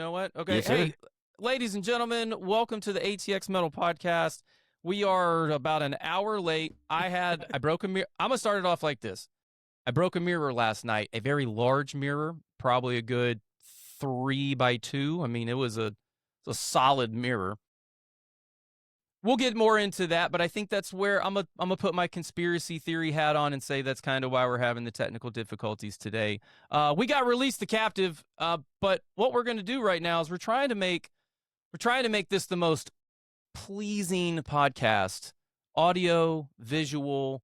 know what? Okay. Yes, sir. Hey, ladies and gentlemen, welcome to the ATX Metal Podcast. We are about an hour late. I broke a mirror. I'm going to start it off like this. I broke a mirror last night, a very large mirror, probably a good 3x2. I mean, it was a solid mirror. We'll get more into that, but I think that's where I'm gonna put my conspiracy theory hat on and say that's kind of why we're having the technical difficulties today. We got Release the Captive, but what we're gonna do right now is we're trying to make this the most pleasing podcast, audio, visual,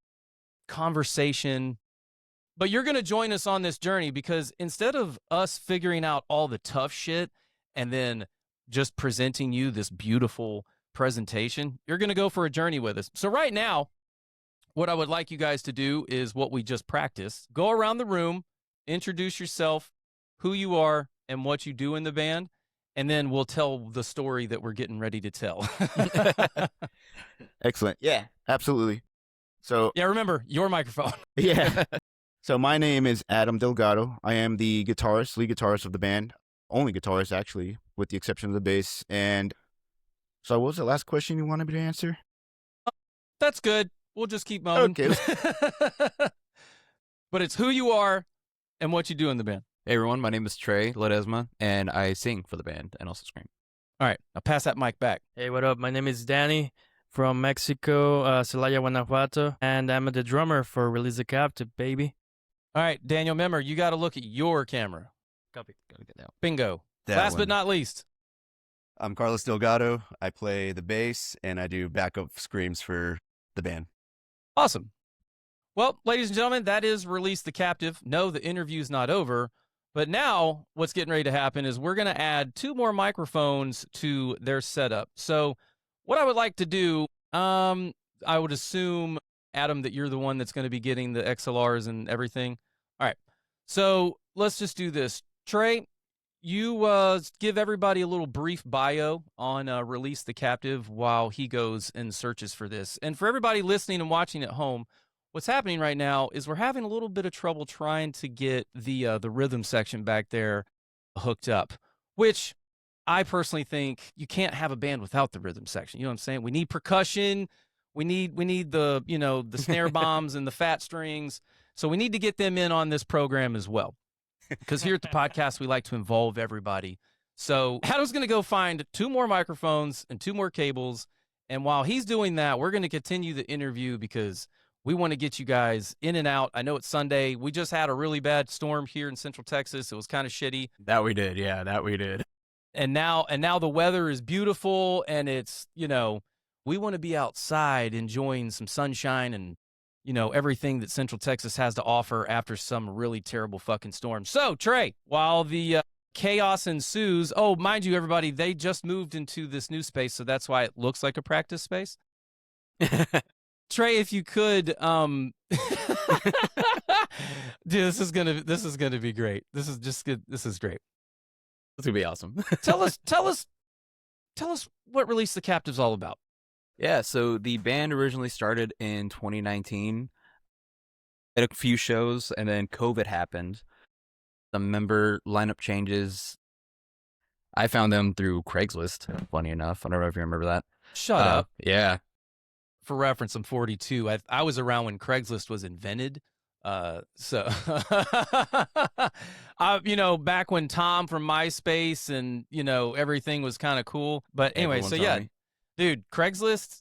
conversation. But you're gonna join us on this journey because instead of us figuring out all the tough shit and then just presenting you this beautiful presentation, you're going to go for a journey with us. So right now, what I would like you guys to do is what we just practiced. Go around the room, introduce yourself, who you are, and what you do in the band, and then we'll tell the story that we're getting ready to tell. Excellent. Yeah, absolutely. So yeah, remember, your microphone. yeah. So my name is Adam Delgado. I am the lead guitarist of the band. Only guitarist, actually, with the exception of the bass. And so what was the last question you wanted me to answer? That's good. We'll just keep moving. Okay. But it's who you are and what you do in the band. Hey everyone, my name is Trey Ledesma, and I sing for the band and also scream. All right, I'll pass that mic back. Hey, what up? My name is Danny from Mexico, Celaya, Guanajuato, and I'm the drummer for Release the Captive, baby. All right, Daniel, remember, you got to look at your camera. Copy. Gotta get that. Bingo. Last but not least. I'm Carlos Delgado. I play the bass, and I do backup screams for the band. Awesome. Well, ladies and gentlemen, that is Release the Captive. No, the interview's not over. But now what's getting ready to happen is we're going to add 2 more microphones to their setup. So what I would like to do, I would assume, Adam, that you're the one that's going to be getting the XLRs and everything. All right. So let's just do this. Trey, you give everybody a little brief bio on Release the Captive while he goes and searches for this. And for everybody listening and watching at home, what's happening right now is we're having a little bit of trouble trying to get the rhythm section back there hooked up, which I personally think you can't have a band without the rhythm section. You know what I'm saying? We need percussion. We need the, the snare bombs and the fat strings. So we need to get them in on this program as well. Because here at the podcast, we like to involve everybody. So Adam's going to go find 2 more microphones and 2 more cables. And while he's doing that, we're going to continue the interview because we want to get you guys in and out. I know it's Sunday. We just had a really bad storm here in Central Texas. It was kind of shitty. That we did. Yeah, that we did. And now the weather is beautiful. And it's, we want to be outside enjoying some sunshine and everything that Central Texas has to offer after some really terrible fucking storm. So, Trey, while the chaos ensues, oh, mind you, everybody, they just moved into this new space, so that's why it looks like a practice space. Trey, if you could, dude, this is gonna be great. This is just good. This is great. It's gonna be awesome. Tell us what Release the Captive's all about. Yeah, so the band originally started in 2019 at a few shows, and then COVID happened. Some member lineup changes. I found them through Craigslist, funny enough. I don't know if you remember that. Shut up. Yeah. For reference, I'm 42. I was around when Craigslist was invented. So, back when Tom from MySpace and, everything was kind of cool. But anyway, so yeah. Dude, Craigslist,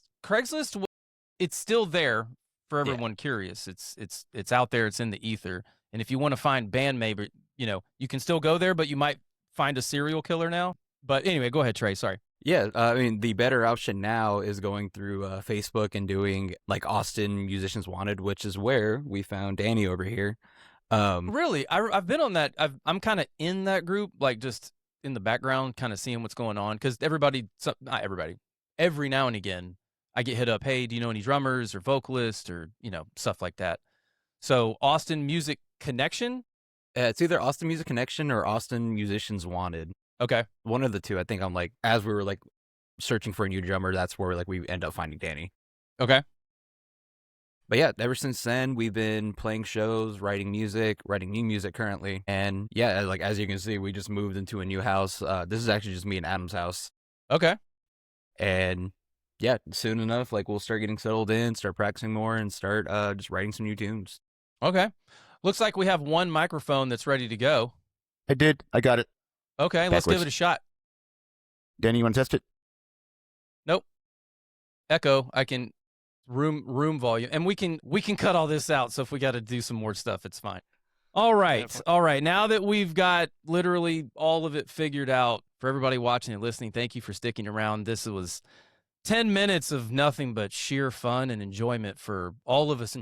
it's still there for everyone curious. It's out there. It's in the ether. And if you want to find bandmate, you can still go there, but you might find a serial killer now. But anyway, go ahead, Trey. Sorry. Yeah, the better option now is going through Facebook and doing like Austin Musicians Wanted, which is where we found Danny over here. Really? I've been on that. I'm kind of in that group, like just in the background, kind of seeing what's going on. Because not everybody. Every now and again, I get hit up, hey, do you know any drummers or vocalists or, stuff like that. So Austin Music Connection? It's either Austin Music Connection or Austin Musicians Wanted. Okay. One of the two. I think I'm like, as we were like searching for a new drummer, that's where like we end up finding Danny. Okay. But yeah, ever since then, we've been playing shows, writing new music currently. And yeah, like as you can see, we just moved into a new house. This is actually just me and Adam's house. Okay. And yeah, soon enough, like we'll start getting settled in, start practicing more, and start just writing some new tunes. Okay. Looks like we have one microphone that's ready to go. I did. I got it. Okay, let's give Backwards. it a shot. Danny, you want to test it? Nope. Echo. I can room volume, and we can cut all this out. So if we got to do some more stuff, it's fine. All right. All right. Now that we've got literally all of it figured out for everybody watching and listening, thank you for sticking around. This was 10 minutes of nothing but sheer fun and enjoyment for all of us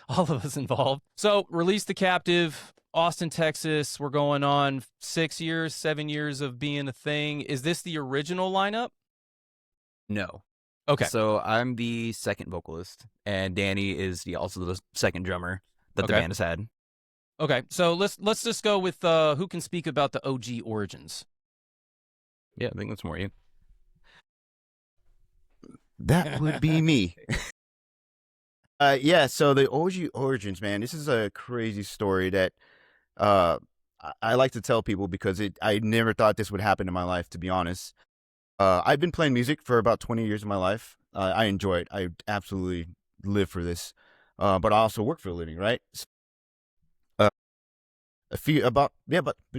all of us involved. So, Release the Captive, Austin, Texas. We're going on 7 years of being a thing. Is this the original lineup? No. Okay. So I'm the second vocalist, and Danny is also the second drummer that the band has had. Okay. So let's just go with who can speak about the OG origins. Yeah, I think that's more you. That would be me. Yeah, so the OG origins, man, this is a crazy story that I like to tell people because I never thought this would happen in my life, to be honest. I've been playing music for about 20 years of my life. I enjoy it. I absolutely live for this. But I also work for a living, right? But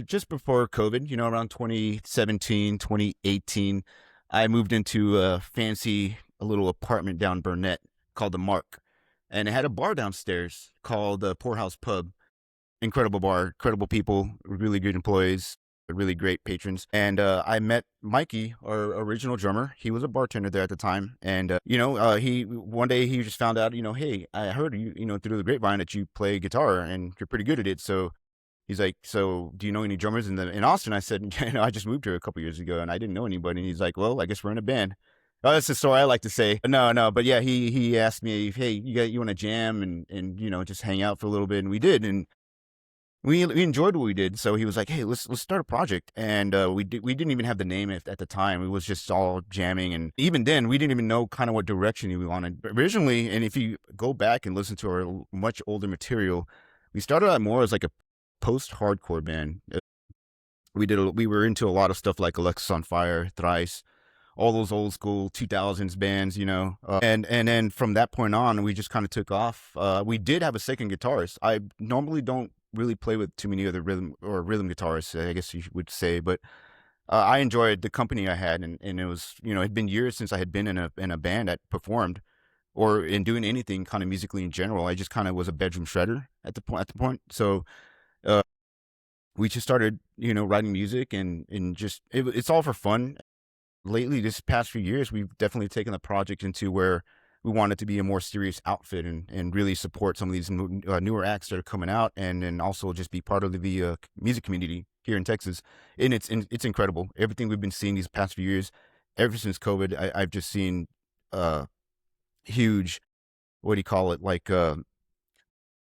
just before COVID, around 2017, 2018, I moved into a little apartment down Burnett called the Mark. And it had a bar downstairs called the Poorhouse Pub. Incredible bar, incredible people, really good employees, really great patrons. And I met Mikey, our original drummer. He was a bartender there at the time. And, one day he just found out, hey, I heard you, through the grapevine that you play guitar and you're pretty good at it. So he's like, so do you know any drummers in Austin? I said, I just moved here a couple years ago and I didn't know anybody. And he's like, well, I guess we're in a band. Oh, that's the story I like to say. No, but yeah, he asked me, hey, you want to jam and just hang out for a little bit, and we did, and we enjoyed what we did. So he was like, hey, let's start a project, and we didn't even have the name at the time. It was just all jamming, and even then, we didn't even know kind of what direction we wanted originally. And if you go back and listen to our much older material, we started out more as like a post-hardcore band. We were into a lot of stuff like Alexis on Fire, Thrice, all those old school 2000s bands, and then from that point on, we just kind of took off. We did have a second guitarist. I normally don't really play with too many other rhythm guitarists, I guess you would say, but I enjoyed the company I had, and it was, it'd been years since I had been in a band that performed or in doing anything kind of musically in general. I just kind of was a bedroom shredder at the point. So we just started, writing music and just it's all for fun. Lately, this past few years, we've definitely taken the project into where we want it to be a more serious outfit and really support some of these newer acts that are coming out, and then also just be part of the music community here in Texas. And it's incredible. Everything we've been seeing these past few years, ever since COVID, I've just seen huge, what do you call it? Like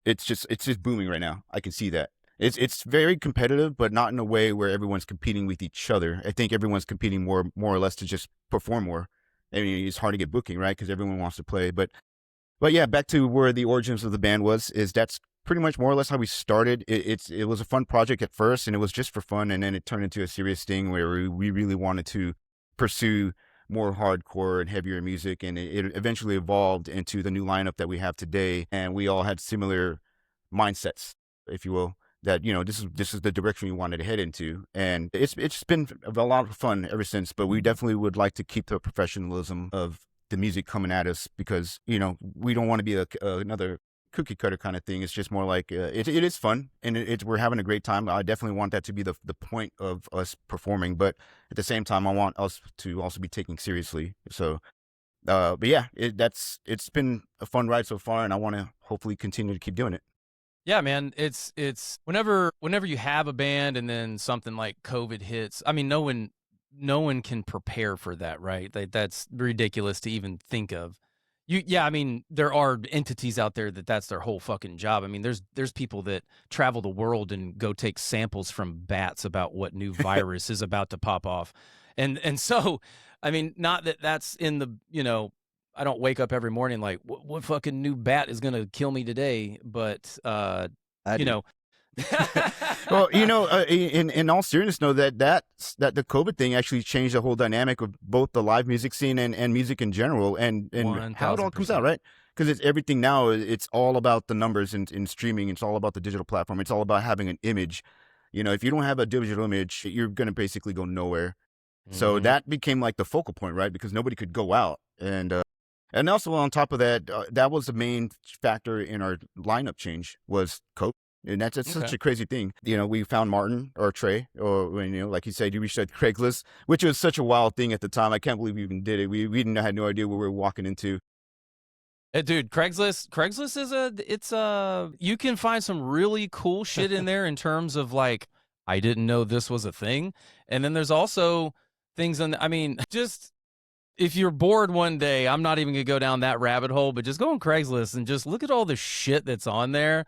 it's just booming right now. I can see that. It's very competitive, but not in a way where everyone's competing with each other. I think everyone's competing more or less to just perform more. I mean, it's hard to get booking, right? Because everyone wants to play. But yeah, back to where the origins of the band that's pretty much more or less how we started. It was a fun project at first, and it was just for fun, and then it turned into a serious thing where we really wanted to pursue more hardcore and heavier music, and it eventually evolved into the new lineup that we have today. And we all had similar mindsets, if you will, that this is the direction we wanted to head into, and it's been a lot of fun ever since. But we definitely would like to keep the professionalism of the music coming at us, because we don't want to be another cookie cutter kind of thing. It's just more like it is fun, and we're having a great time. I definitely want that to be the point of us performing, but at the same time, I want us to also be taken seriously. So but yeah, it's been a fun ride so far, and I want to hopefully continue to keep doing it. Yeah, man, it's whenever you have a band and then something like COVID hits, I mean, no one can prepare for that, right? That's ridiculous to even think of. I mean, there are entities out there that's their whole fucking job. I mean, there's people that travel the world and go take samples from bats about what new virus is about to pop off. And so, I mean, not that that's in the, I don't wake up every morning like, what fucking new bat is gonna kill me today? But I you do. know, Well, in all seriousness, though, that the COVID thing actually changed the whole dynamic of both the live music scene and music in general, and how it all comes out, 1000%. right? Because it's everything now. It's all about the numbers in streaming. It's all about the digital platform. It's all about having an image. If you don't have a digital image, you're gonna basically go nowhere. So Mhm. that became like the focal point, right? Because nobody could go out, and also on top of that, that was the main factor in our lineup change was COVID. And that's such Okay. a crazy thing. We found Martin or Trey, or when like you said, you reached out to Craigslist, which was such a wild thing at the time. I can't believe we even did it. We had no idea what we were walking into. Dude, Craigslist is you can find some really cool shit in there in terms of like, I didn't know this was a thing. And then there's also things I mean, just if you're bored one day, I'm not even gonna go down that rabbit hole, but just go on Craigslist and just look at all the shit that's on there.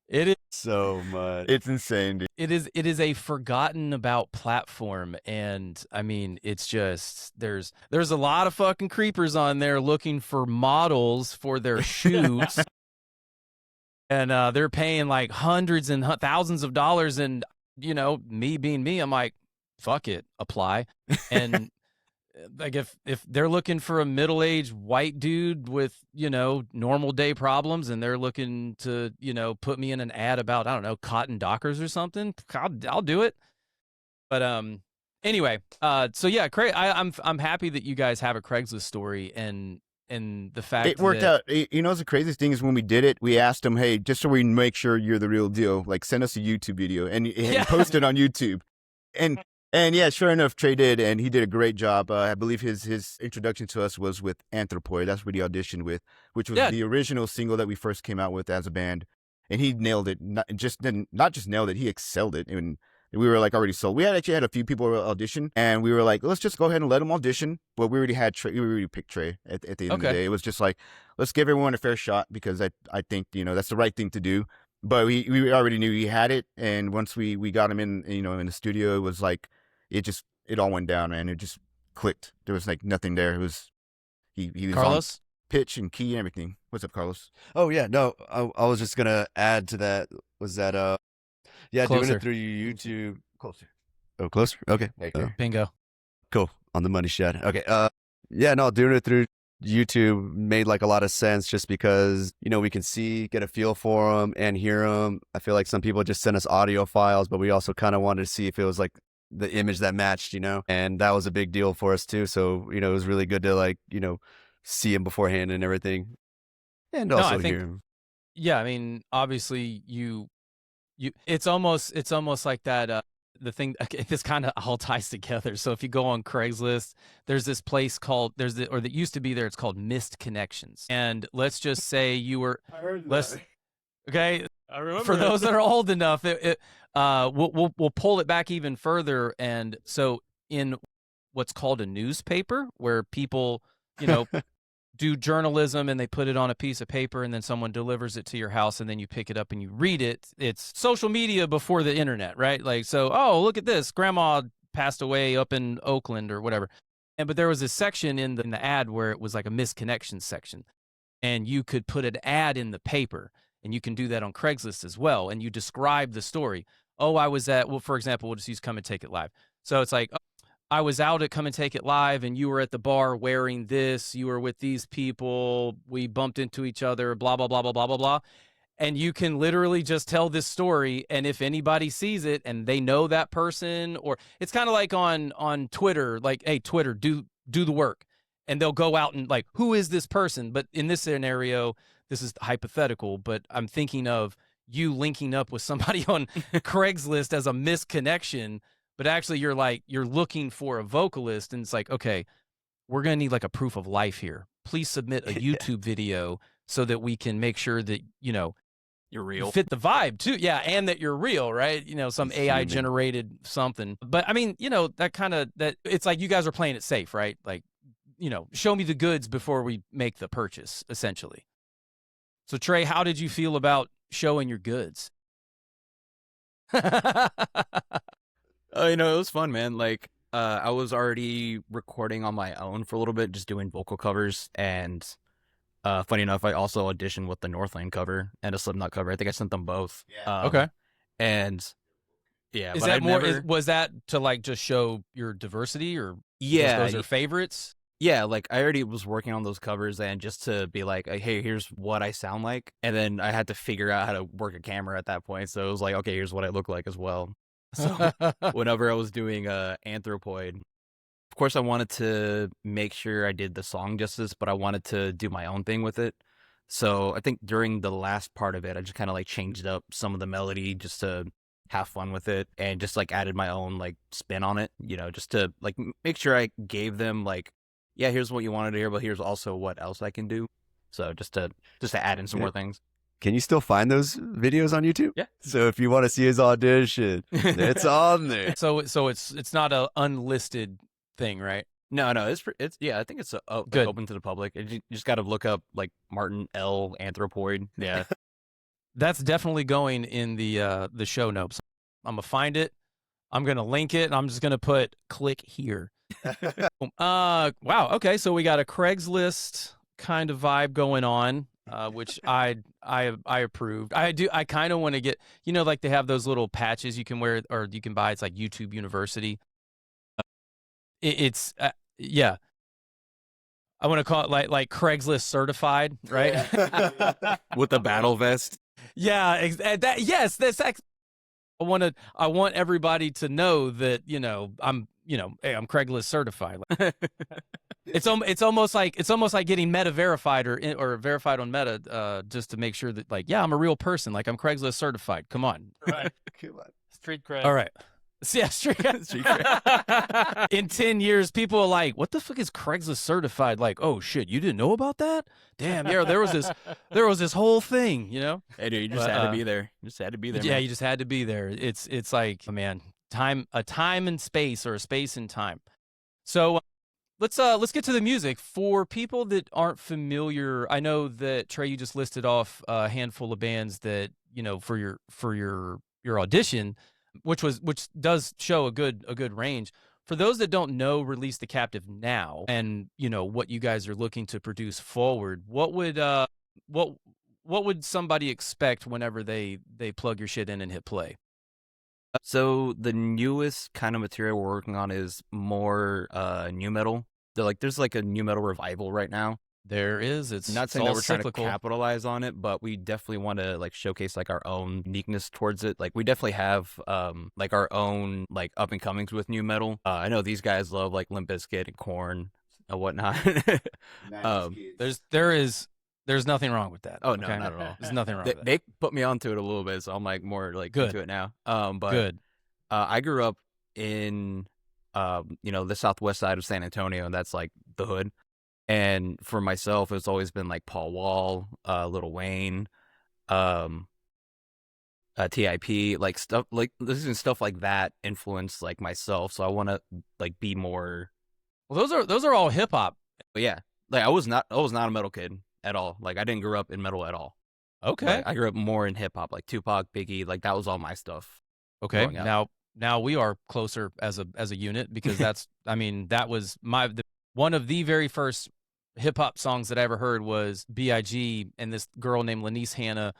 It is So much. It's insane, dude. it is a forgotten about platform, and I mean it's just there's a lot of fucking creepers on there looking for models for their shoots. And they're paying like hundreds and thousands of dollars, and me being me, I'm like, fuck it, apply. And like if they're looking for a middle-aged white dude with normal day problems, and they're looking to put me in an ad about, I don't know, cotton dockers or something, I'll do it. But anyway, so yeah, I'm happy that you guys have a Craigslist story, and the fact It worked that, out. The craziest thing is when we did it, we asked him, hey, just so we make sure you're the real deal, like send us a YouTube video, and he posted on YouTube. And yeah, sure enough, Trey did, and he did a great job. I believe his introduction to us was with Anthropoid. That's what he auditioned with, which was the original single that we first came out with as a band. And he nailed it. Not just nailed it, he excelled it. And we were like already sold. We actually had a few people audition, and we were like, let's just go ahead and let them audition. But we already had Trey. We already picked Trey at the end of the day. It was just like, let's give everyone a fair shot, because I think that's the right thing to do. But we already knew he had it, and once we got him in in the studio, it was like it all went down, and it just clicked. There was like nothing there. It was he was Carlos, on pitch and key and everything. What's up, Carlos? Oh yeah, no, I was just gonna add to that. Was that yeah, doing Closer. it through YouTube. Closer. Oh, closer. Okay. There you go. Bingo. Cool. On the money shot. Okay. Yeah, no, doing it through YouTube made like a lot of sense, just because we can get a feel for them and hear them. I feel like some people just send us audio files, but we also kind of wanted to see if it was like the image that matched, and that was a big deal for us too. So it was really good to like see him beforehand and everything, and also hear him. Yeah, I mean, obviously you it's almost like that the thing, this kind of all ties together. So if you go on Craigslist, there's this place called that used to be there, it's called Missed Connections. And let's just say you were okay, I remember for those that are old enough, we'll pull it back even further. And so in what's called a newspaper, where people do journalism, and they put it on a piece of paper, and then someone delivers it to your house, and then you pick it up and you read it. It's social media before the internet, right? Like, so, oh, look at this, grandma passed away up in Oakland or whatever. But there was a section in the ad where it was like a misconnection section, and you could put an ad in the paper, and you can do that on Craigslist as well. And you describe the story. Oh, I was at, well, for example, we'll just use Come and Take It Live. So it's like, I was out at Come and Take It Live, and you were at the bar wearing this. You were with these people. We bumped into each other, blah, blah, blah, blah, blah, blah, blah. And you can literally just tell this story. And if anybody sees it and they know that person, or it's kind of like on Twitter, like, hey, Twitter, do the work. And they'll go out and like, who is this person? But in this scenario, this is hypothetical, but I'm thinking of you linking up with somebody on Craigslist as a misconnection. But actually, you're looking for a vocalist, and it's like, okay, we're going to need like a proof of life here. Please submit a YouTube video so that we can make sure that, You're real. you fit the vibe too. Yeah, and that you're real, right? Some AI generated something. But I mean, that kind of, that it's like you guys are playing it safe, right? Like, show me the goods before we make the purchase, essentially. So Trey, how did you feel about showing your goods? Oh, it was fun, man. Like, I was already recording on my own for a little bit, just doing vocal covers, and funny enough, I also auditioned with the Northland cover and a Slipknot cover. I think I sent them both. Yeah. Okay. And yeah, Is but that I more? never. Was that to like just show your diversity, or Yeah, those are favorites? yeah, like I already was working on those covers and just to be like, hey, here's what I sound like. And then I had to figure out how to work a camera at that point. So it was like, okay, here's what I look like as well. So whenever I was doing Anthropoid, of course I wanted to make sure I did the song justice, but I wanted to do my own thing with it. So I think during the last part of it, I just kind of like changed up some of the melody just to have fun with it and just like added my own like spin on it, just to like make sure I gave them like, yeah, here's what you wanted to hear, but here's also what else I can do. So just to add in some more things. Can you still find those videos on YouTube? Yeah. So if you want to see his audition, it's on there. So it's not a unlisted thing, right? No, it's yeah, I think it's like, Good. open to the public. You just got to look up like Martin L. Anthropoid. Yeah. That's definitely going in the show notes. I'm gonna find it. I'm gonna link it, and I'm just gonna put click here. Wow. Okay, so we got a Craigslist kind of vibe going on, which I approved. I kind of want to get, like they have those little patches you can wear or you can buy. It's like YouTube University. It's yeah. I want to call it like Craigslist certified, right? With the battle vest. Yeah, yes, that's I want everybody to know that, I'm hey, I'm Craigslist certified. It's almost like getting Meta verified or verified on Meta just to make sure that like, yeah, I'm a real person, like I'm Craigslist certified. Come on. Right. Come on. Street cred. All right. Yeah, street cred. In 10 years, people are like, what the fuck is Craigslist certified? Like, oh shit, you didn't know about that? Damn, yeah, there was this whole thing, Hey, dude, you just had to be there. You just had to be there. Yeah, man. you just had to be there. It's like, oh, man, a time and space, or a space and time. So let's get to the music. For people that aren't familiar, I know that Trey, you just listed off a handful of bands that, for your audition, which does show a good range. For those that don't know Release the Captive now, and what you guys are looking to produce forward, what would somebody expect whenever they plug your shit in and hit play? So the newest kind of material we're working on is more new metal. There's like a new metal revival right now. There is. It's Not saying all that we're cyclical. trying to capitalize on it, but we definitely want to like showcase like our own uniqueness towards it. Like we definitely have like our own like up and comings with new metal. I know these guys love like Limp Bizkit and Korn and whatnot. There's nothing wrong with that. Oh no, okay? not at all. There's nothing wrong with that. They put me onto it a little bit, so I'm like more like Good. into it now. But Good. I grew up in the southwest side of San Antonio, and that's like the hood. And for myself, it's always been like Paul Wall, Lil Wayne, TIP, like stuff like listening to stuff like that influenced like myself. So I want to like be more. Well, those are all hip hop. But yeah, like I was not a metal kid at all. Like I didn't grow up in metal at all. Okay. Like, I grew up more in hip hop, like Tupac, Biggie, like that was all my stuff. Okay. growing up. Now we are closer as a unit, because that was one of the very first hip hop songs that I ever heard was B.I.G. and this girl named Lanice Hannah,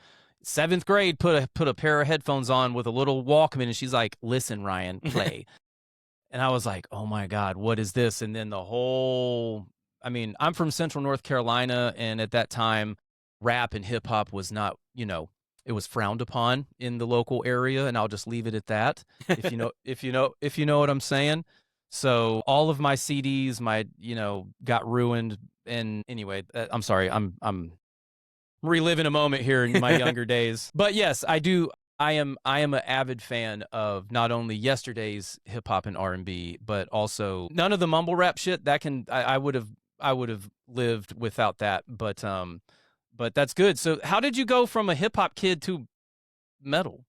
7th grade, put a pair of headphones on with a little Walkman, and she's like, "Listen, Ryan, play." And I was like, "Oh my God, what is this?" And then I'm from Central North Carolina, and at that time, rap and hip hop was not, it was frowned upon in the local area, and I'll just leave it at that. If you know what I'm saying. So all of my CDs, got ruined. And anyway, I'm sorry, I'm reliving a moment here in my younger days. But yes, I do. I am an avid fan of not only yesterday's hip hop and R&B, but also none of the mumble rap shit. I would have lived without that. But that's good. So how did you go from a hip hop kid to metal?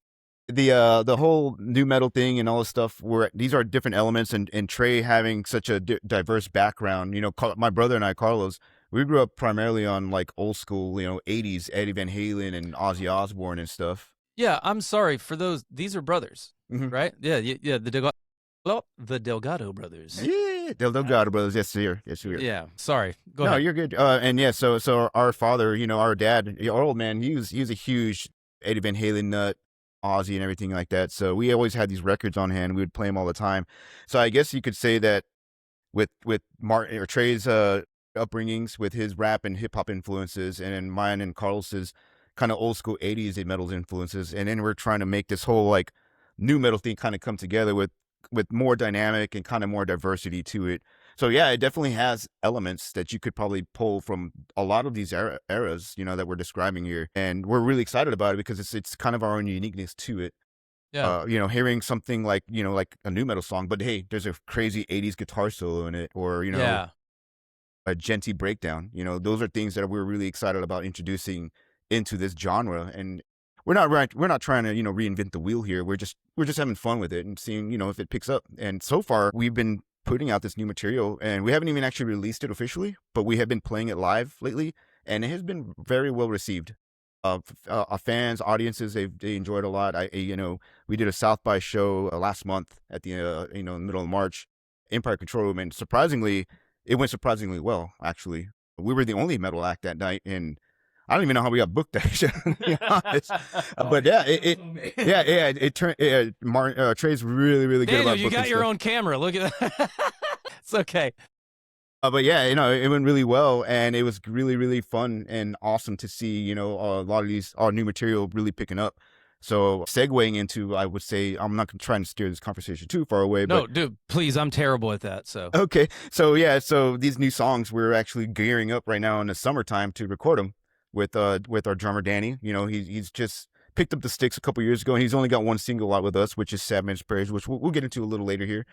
The whole new metal thing and all this stuff, these are different elements, and Trey having such a diverse background. My brother and I, Carlos, we grew up primarily on like old school, 80s Eddie Van Halen and Ozzy Osbourne and stuff. Yeah, I'm sorry for those. These are brothers, Mhm. right? Yeah. The Well, the Delgado brothers. Yeah, Del Delgado brothers. Yes, sir. Yes, sir. Yeah. Sorry. Go No, ahead. you're good. And yeah, so our father, our dad, our old man, he was a huge Eddie Van Halen nut, Ozzy, and everything like that. So we always had these records on hand. We would play them all the time. So I guess you could say that with Martin or Trey's upbringings, with his rap and hip hop influences, and then mine and Carlos's kind of old school '80s metal influences, and then we're trying to make this whole like new metal thing kind of come together with more dynamic and kind of more diversity to it. So yeah, it definitely has elements that you could probably pull from a lot of these eras, that we're describing here, and we're really excited about it because it's kind of our own uniqueness to it. Yeah. Hearing something like like a new metal song, but hey, there's a crazy '80s guitar solo in it, or Yeah. a genty breakdown. Those are things that we're really excited about introducing into this genre. And we're not trying to reinvent the wheel here. We're just having fun with it and seeing if it picks up. And so far we've been putting out this new material, and we haven't even actually released it officially, but we have been playing it live lately, and it has been very well received. Fans, audiences, they enjoyed it a lot. We did a South by show last month at the in the middle of March, Empire Control Room, and surprisingly, it went surprisingly well. Actually, we were the only metal act that night, and I don't even know how we got booked that show, to be honest. But yeah, it turned. Trey's really, really good Daniel, about you booking got your stuff. own camera. Look at that. It's okay. But yeah, it went really well, and it was really, really fun and awesome to see, a lot of our new material really picking up. So segueing into, I would say, I'm not trying to steer this conversation too far away. No, but dude, please. I'm terrible at that. So okay. So yeah, so these new songs, we're actually gearing up right now in the summertime to record them with our drummer Danny. He's just picked up the sticks a couple years ago, and he's only got one single out with us, which is 7 Minutes Prayers, which we'll get into a little later here.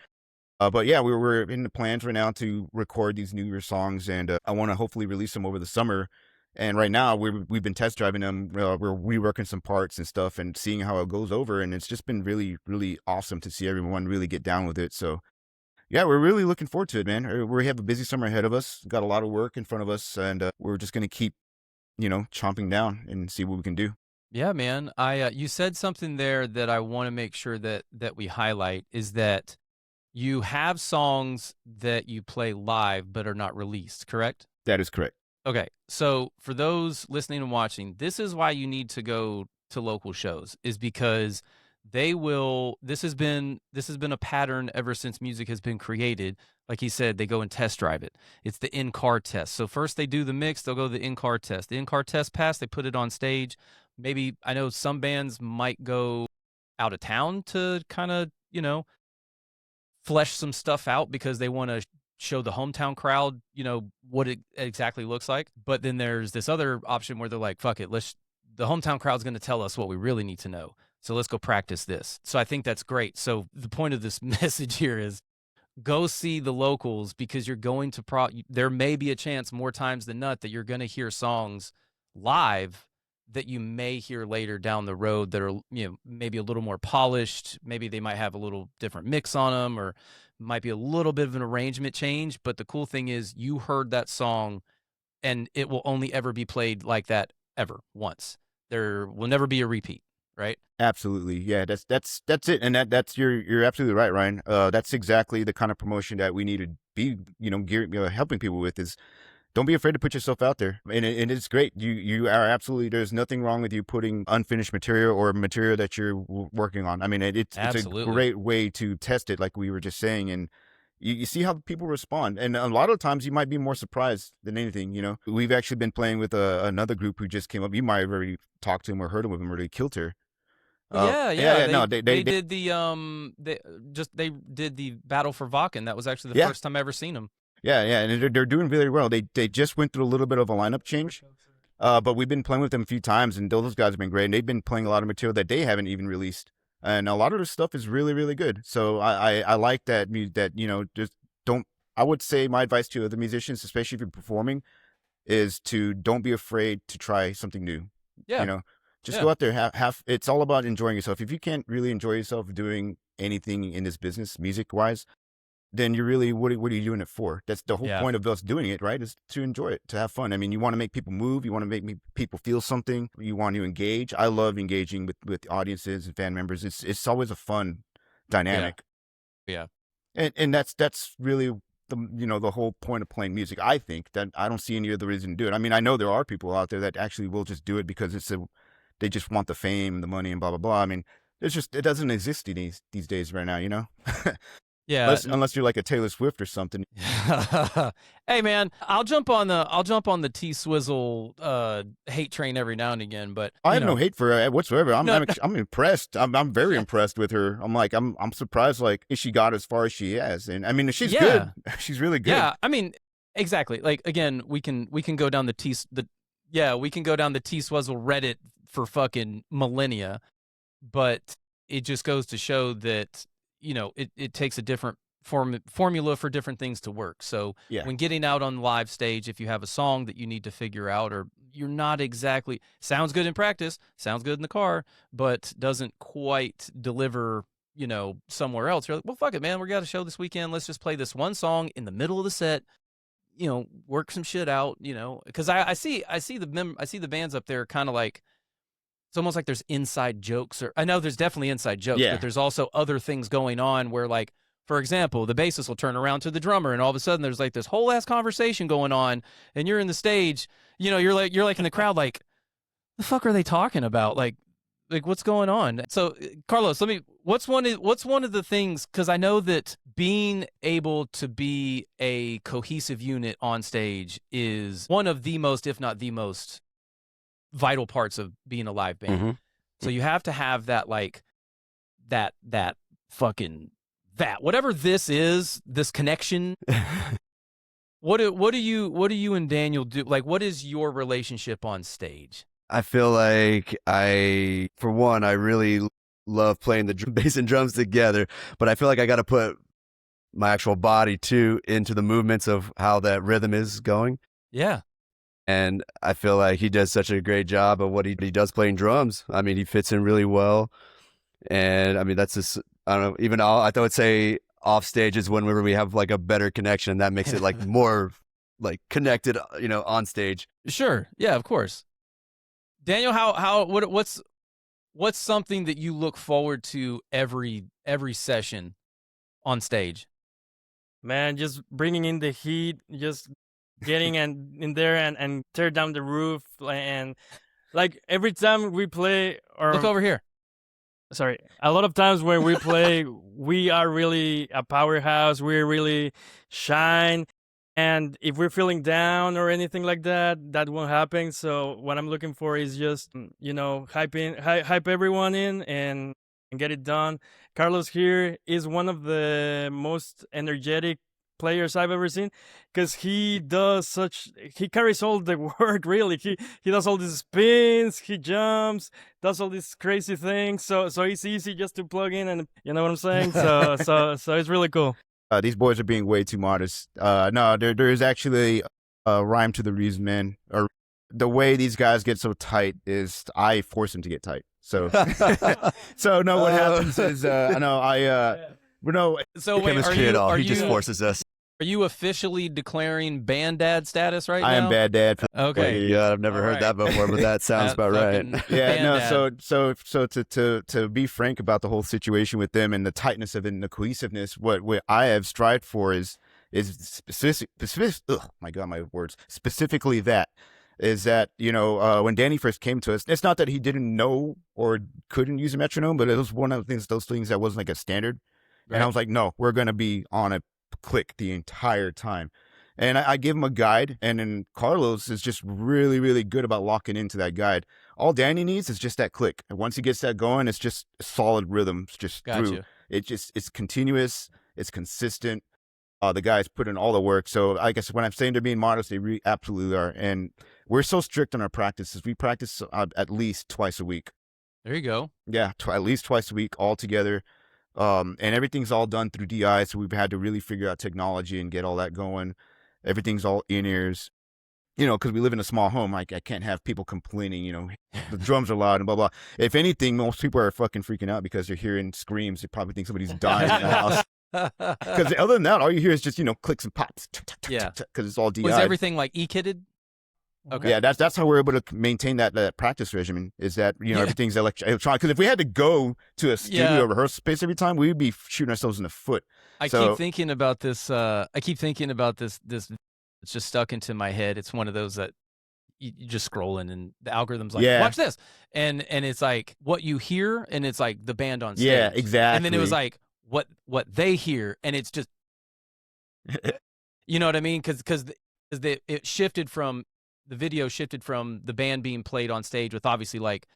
But yeah, we're in the plans right now to record these newer songs, and I want to hopefully release them over the summer. And right now we've been test driving them. We're reworking some parts and stuff and seeing how it goes over. And it's just been really, really awesome to see everyone really get down with it. So yeah, we're really looking forward to it, man. We have a busy summer ahead of us. Got a lot of work in front of us, and we're just going to keep, chomping down and see what we can do. yeah, man. You said something there that I want to make sure that we highlight is that you have songs that you play live but are not released, correct? That is correct. Okay. So for those listening and watching, this is why you need to go to local shows, is because this has been a pattern ever since music has been created. Like he said, they go and test drive it. It's the in-car test. So first they do the mix, they'll go to the in-car test. The in-car test pass, they put it on stage. Maybe I know some bands might go out of town to kind of, flesh some stuff out because they want to show the hometown crowd, what it exactly looks like. But then there's this other option where they're like, fuck it, the hometown crowd's going to tell us what we really need to know. So let's go practice this. So I think that's great. So the point of this message here is go see the locals, because you're going to there may be a chance more times than not that you're going to hear songs live that you may hear later down the road that are, maybe a little more polished. Maybe they might have a little different mix on them, or might be a little bit of an arrangement change. But the cool thing is you heard that song, and it will only ever be played like that ever once. There will never be a repeat, right? Absolutely. Yeah, that's it. And that's you're absolutely right, Ryan. That's exactly the kind of promotion that we need to be, helping people with is, don't be afraid to put yourself out there. And it's great. You are absolutely, there's nothing wrong with you putting unfinished material or material that you're working on. I mean, it's a great way to test it, like we were just saying. And you see how people respond. And a lot of times you might be more surprised than anything, We've actually been playing with another group who just came up. You might have already talked to him or heard of him or they killed her. Yeah. No, they did they did the Battle for Vakken. That was actually the first time I ever seen them. Yeah, and they're doing really well. They just went through a little bit of a lineup change, but we've been playing with them a few times, and those guys have been great. And they've been playing a lot of material that they haven't even released, and a lot of their stuff is really, really good. So I like that just don't. I would say my advice to other musicians, especially if you're performing, is to don't be afraid to try something new. Yeah, just go out there. Have it's all about enjoying yourself. If you can't really enjoy yourself doing anything in this business, music wise, then you're really, what are you doing it for? That's the whole point of us doing it, right? Is to enjoy it, to have fun. I mean, you want to make people move. You want to make people feel something. You want to engage. I love engaging with audiences and fan members. It's always a fun dynamic. Yeah. And that's really the whole point of playing music. I think that I don't see any other reason to do it. I mean, I know there are people out there that actually will just do it because they just want the fame, the money, and blah blah blah. I mean, it doesn't exist these days right now, Yeah. Unless you're like a Taylor Swift or something. Hey man, I'll jump on the T Swizzle hate train every now and again, but I have no hate for her whatsoever. I'm impressed. I'm very Yeah. impressed with her. I'm surprised like if she got as far as she has. And I mean, she's Yeah. good. She's really good. Yeah, I mean, exactly. Like again, we can go down the T Swizzle Reddit for fucking millennia, but it just goes to show that it takes a different formula for different things to work. So Yeah. when getting out on live stage, if you have a song that you need to figure out, or you're not exactly sounds good in practice, sounds good in the car, but doesn't quite deliver, somewhere else, you're like, well, fuck it, man, we got a show this weekend. Let's just play this one song in the middle of the set. Work some shit out. Because I see the bands up there kind of like. It's almost like there's inside jokes, or I know there's definitely inside jokes, Yeah. but there's also other things going on where, like, for example, the bassist will turn around to the drummer, and all of a sudden there's like this whole ass conversation going on, and you're in the stage, you're like in the crowd, like, the fuck are they talking about? Like what's going on? So, Carlos, what's one of the things? Because I know that being able to be a cohesive unit on stage is one of the most, if not the most, vital parts of being a live band. Mm-hmm. So you have to have that, like, that fucking whatever this is, this connection. What do you and Daniel do? Like, what is your relationship on stage? I feel like for one, I really love playing the bass and drums together, but I feel like I got to put my actual body too into the movements of how that rhythm is going. Yeah. And I feel like he does such a great job of what he does playing drums. I mean, he fits in really well. And I mean, that's just, I don't know, even I would say off stage is when we have like a better connection. That makes it like more like connected, on stage. Sure. Yeah, of course. Daniel, what's something that you look forward to every session on stage? Man, just bringing in the heat, just getting in there and tear down the roof, and like every time we play, or Look over here. sorry, a lot of times when we play, we are really a powerhouse. We really shine. And if we're feeling down or anything like that, that won't happen. So what I'm looking for is just, hype everyone in and get it done. Carlos here is one of the most energetic players I've ever seen, because he carries all the work, really. He does all these spins, he jumps, does all these crazy things. So it's easy just to plug in, and you know what I'm saying? So it's really cool. These boys are being way too modest. No, there is actually a rhyme to the reason, man. Or the way these guys get so tight is I force them to get tight. So, no, what happens is, So The wait, chemistry at all. are He just you forces us. are you officially declaring band dad status right now? I am bad dad. Okay. Yeah, I've never All heard that before, but that sounds about right. Yeah, no. Band dad. So to be frank about the whole situation with them and the tightness of it and the cohesiveness, what I have strived for is specific. Oh my God, my words. Specifically, that is that when Danny first came to us, it's not that he didn't know or couldn't use a metronome, but it was one of those things that wasn't like a standard. Right. And I was like, no, we're gonna be on a click the entire time. And I give him a guide, and then Carlos is just really, really good about locking into that guide. All Danny needs is just that click. And once he gets that going, it's just solid rhythms just through. Gotcha. It's continuous, it's consistent. The guys put in all the work. So I guess when I'm saying they're being modest, they absolutely are. And we're so strict on our practices. We practice at least twice a week. There you go. Yeah, at least twice a week all together. And everything's all done through DI, so we've had to really figure out technology and get all that going. Everything's all in-ears, because we live in a small home. Like, I can't have people complaining, the drums are loud and blah, blah. If anything, most people are fucking freaking out because they're hearing screams. They probably think somebody's dying in the house. Because other than that, all you hear is just, clicks and pops. Yeah. Because it's all DI. Was everything like E-kitted? Okay. Yeah, that's how we're able to maintain that practice regimen. Is that Yeah. everything's electronic? Because if we had to go to a studio Yeah. rehearsal space every time, we'd be shooting ourselves in the foot. I keep thinking about this. This it's just stuck into my head. It's one of those that you just scrolling and the algorithm's like, Yeah. watch this, and it's like what you hear, and it's like the band on stage. Yeah, exactly. And then it was like what they hear, and it's just, you know what I mean? Because it shifted from the video shifted from the band being played on stage with obviously like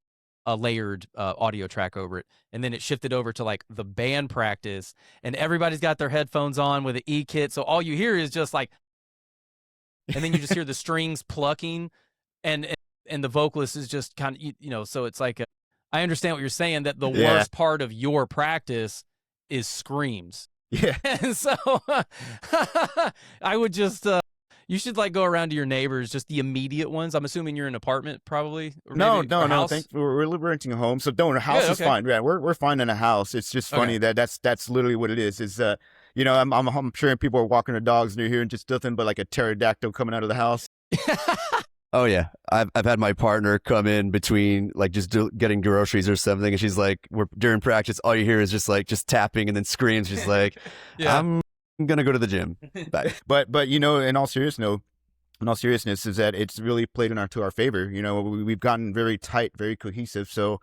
a layered audio track over it, and then it shifted over to like the band practice, and everybody's got their headphones on with an e-kit, so all you hear is just like, and then you just hear the strings plucking, and the vocalist is just kind of, you know, so it's like I understand what you're saying, that the worst part of your practice is screams. Yeah. And so I would just you should like go around to your neighbors, just the immediate ones. I'm assuming you're in an apartment, probably. Or No. house? We're renting a home, so a house is fine. Yeah, we're fine in a house. It's just funny that's literally what it is. Is you know, I'm sure people are walking their dogs and you're hearing just nothing but like a pterodactyl coming out of the house. Oh yeah, I've had my partner come in between like just getting groceries or something, and she's like, during practice, all you hear is just tapping and then screams. She's like, I'm gonna go to the gym. Bye. But you know, in all seriousness, is that it's really played to our favor. You know, we've gotten very tight, very cohesive. So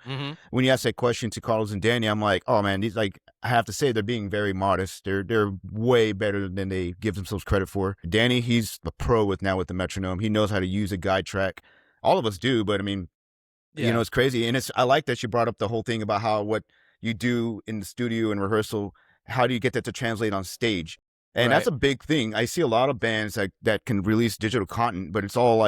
when you ask that question to Carlos and Danny, I'm like, oh man, these, like, I have to say they're being very modest. They're way better than they give themselves credit for. Danny, he's a pro with the metronome. He knows how to use a guide track. All of us do, but I mean, you know, it's crazy. And I like that you brought up the whole thing about how what you do in the studio and rehearsal, how do you get that to translate on stage? And that's a big thing. I see a lot of bands that can release digital content, but it's all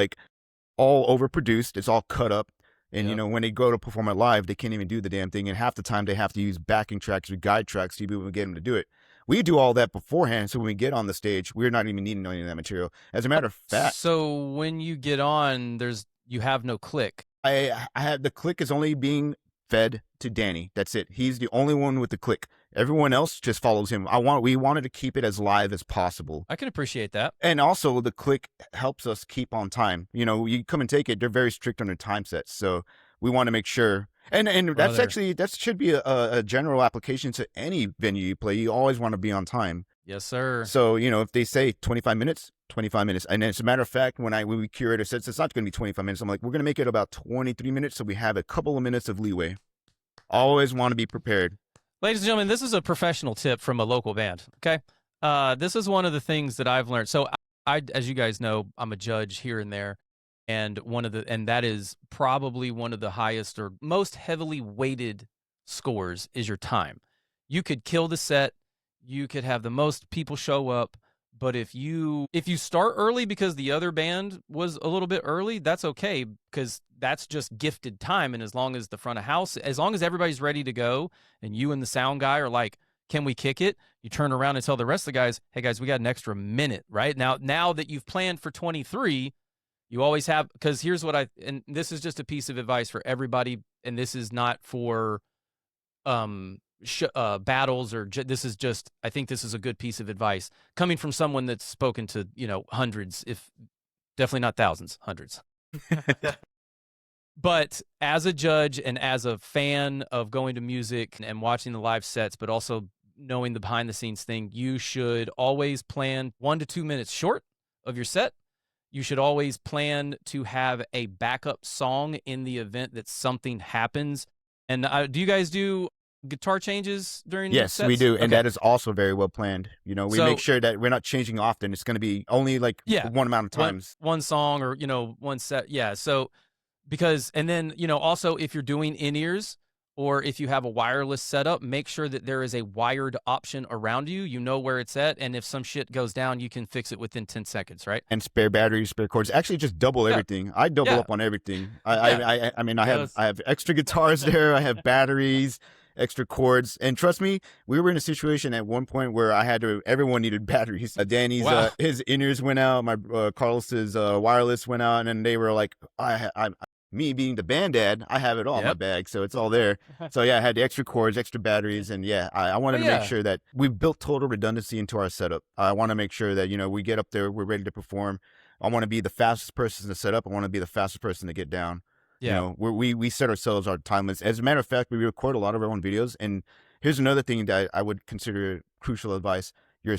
overproduced. It's all cut up. And, you know, when they go to perform it live, they can't even do the damn thing. And half the time they have to use backing tracks or guide tracks to be able to get them to do it. We do all that beforehand. So when we get on the stage, we're not even needing any of that material. As a matter of fact. So when you get on, you have no click. I have the click is only being fed to Danny. That's it. He's the only one with the click. Everyone else just follows him. We wanted to keep it as live as possible. I can appreciate that. And also the click helps us keep on time. You know, you come and take it. They're very strict on their time sets. So we want to make sure. And that should be a general application to any venue you play. You always want to be on time. Yes, sir. So, you know, if they say 25 minutes, 25 minutes. And as a matter of fact, when we curate a set, it's not going to be 25 minutes. I'm like, we're going to make it about 23 minutes. So we have a couple of minutes of leeway. Always want to be prepared. Ladies and gentlemen, this is a professional tip from a local band. Okay. This is one of the things that I've learned. So I, as you guys know, I'm a judge here and there. And that is probably one of the highest or most heavily weighted scores is your time. You could kill the set. You could have the most people show up. But if you start early because the other band was a little bit early, that's okay, because that's just gifted time. And as long as the front of house, as long as everybody's ready to go and you and the sound guy are like, can we kick it? You turn around and tell the rest of the guys, hey guys, we got an extra minute, right? Now that you've planned for 23, you always have, because here's what and this is just a piece of advice for everybody. And this is not for, battles, or this is just, I think this is a good piece of advice coming from someone that's spoken to, you know, hundreds, if definitely not thousands, hundreds. But as a judge and as a fan of going to music and watching the live sets, but also knowing the behind the scenes thing, you should always plan 1 to 2 minutes short of your set. You should always plan to have a backup song in the event that something happens. And do you guys do guitar changes during Yes, sets? we do. Okay. And that is also very well planned. You know, we make sure that we're not changing often. It's going to be only like one amount of times. One song, or, you know, one set. Yeah. So and then, you know, also if you're doing in-ears or if you have a wireless setup, make sure that there is a wired option around you. You know where it's at. And if some shit goes down, you can fix it within 10 seconds, right? And spare batteries, spare cords. Actually, just double everything. I double up on everything. I mean, I have extra guitars there. I have batteries, extra cords. And trust me, we were in a situation at one point where everyone needed batteries. Danny's, his in-ears went out. My Carlos's wireless went out. And then they were like, me being the band dad, I have it all in my bag, so it's all there. So I had the extra cords, extra batteries, and I wanted to make sure that we built total redundancy into our setup. I want to make sure that, you know, we get up there, we're ready to perform. I want to be the fastest person to set up. I want to be the fastest person to get down. Yeah. You know, we set ourselves our time limits. As a matter of fact, we record a lot of our own videos. And here's another thing that I would consider crucial advice: your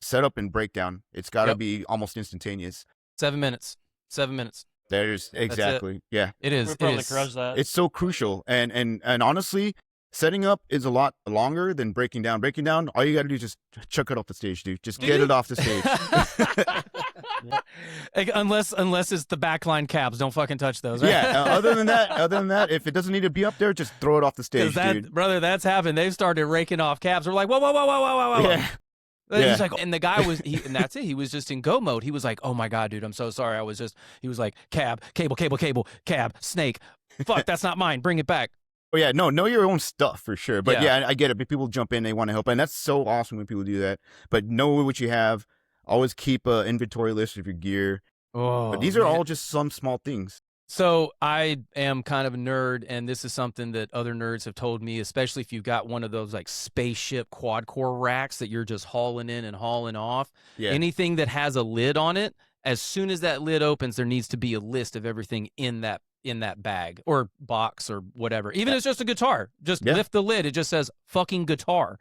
setup and breakdown. It's got to be almost instantaneous. 7 minutes. 7 minutes. There's exactly. Yeah, It is. We It probably is. crushed that. it's so crucial. And honestly, setting up is a lot longer than breaking down. Breaking down, all you got to do is just chuck it off the stage, dude. Just get it off the stage. Unless it's the backline cabs, don't fucking touch those. Right? Yeah. Other than that, if it doesn't need to be up there, just throw it off the stage, dude. Brother, that's happened. They've started raking off cabs. We're like, whoa, whoa, whoa, whoa, whoa, whoa, whoa. Yeah. He's like, and the guy was, and that's it. He was just in go mode. He was like, oh my God, dude, I'm so sorry. He was like, cab, cable, cab, snake. Fuck, that's not mine. Bring it back. Oh yeah, no, know your own stuff for sure. But Yeah. yeah, I get it. But people jump in, they want to help, and that's so awesome when people do that. But know what you have. Always keep an inventory list of your gear. Oh, But these are all just some small things. So I am kind of a nerd, and this is something that other nerds have told me, especially if you've got one of those like spaceship quad core racks that you're just hauling in and hauling off. Yeah. Anything that has a lid on it, as soon as that lid opens, there needs to be a list of everything in that bag or box or whatever. Even if it's just a guitar, just lift the lid. It just says fucking guitar.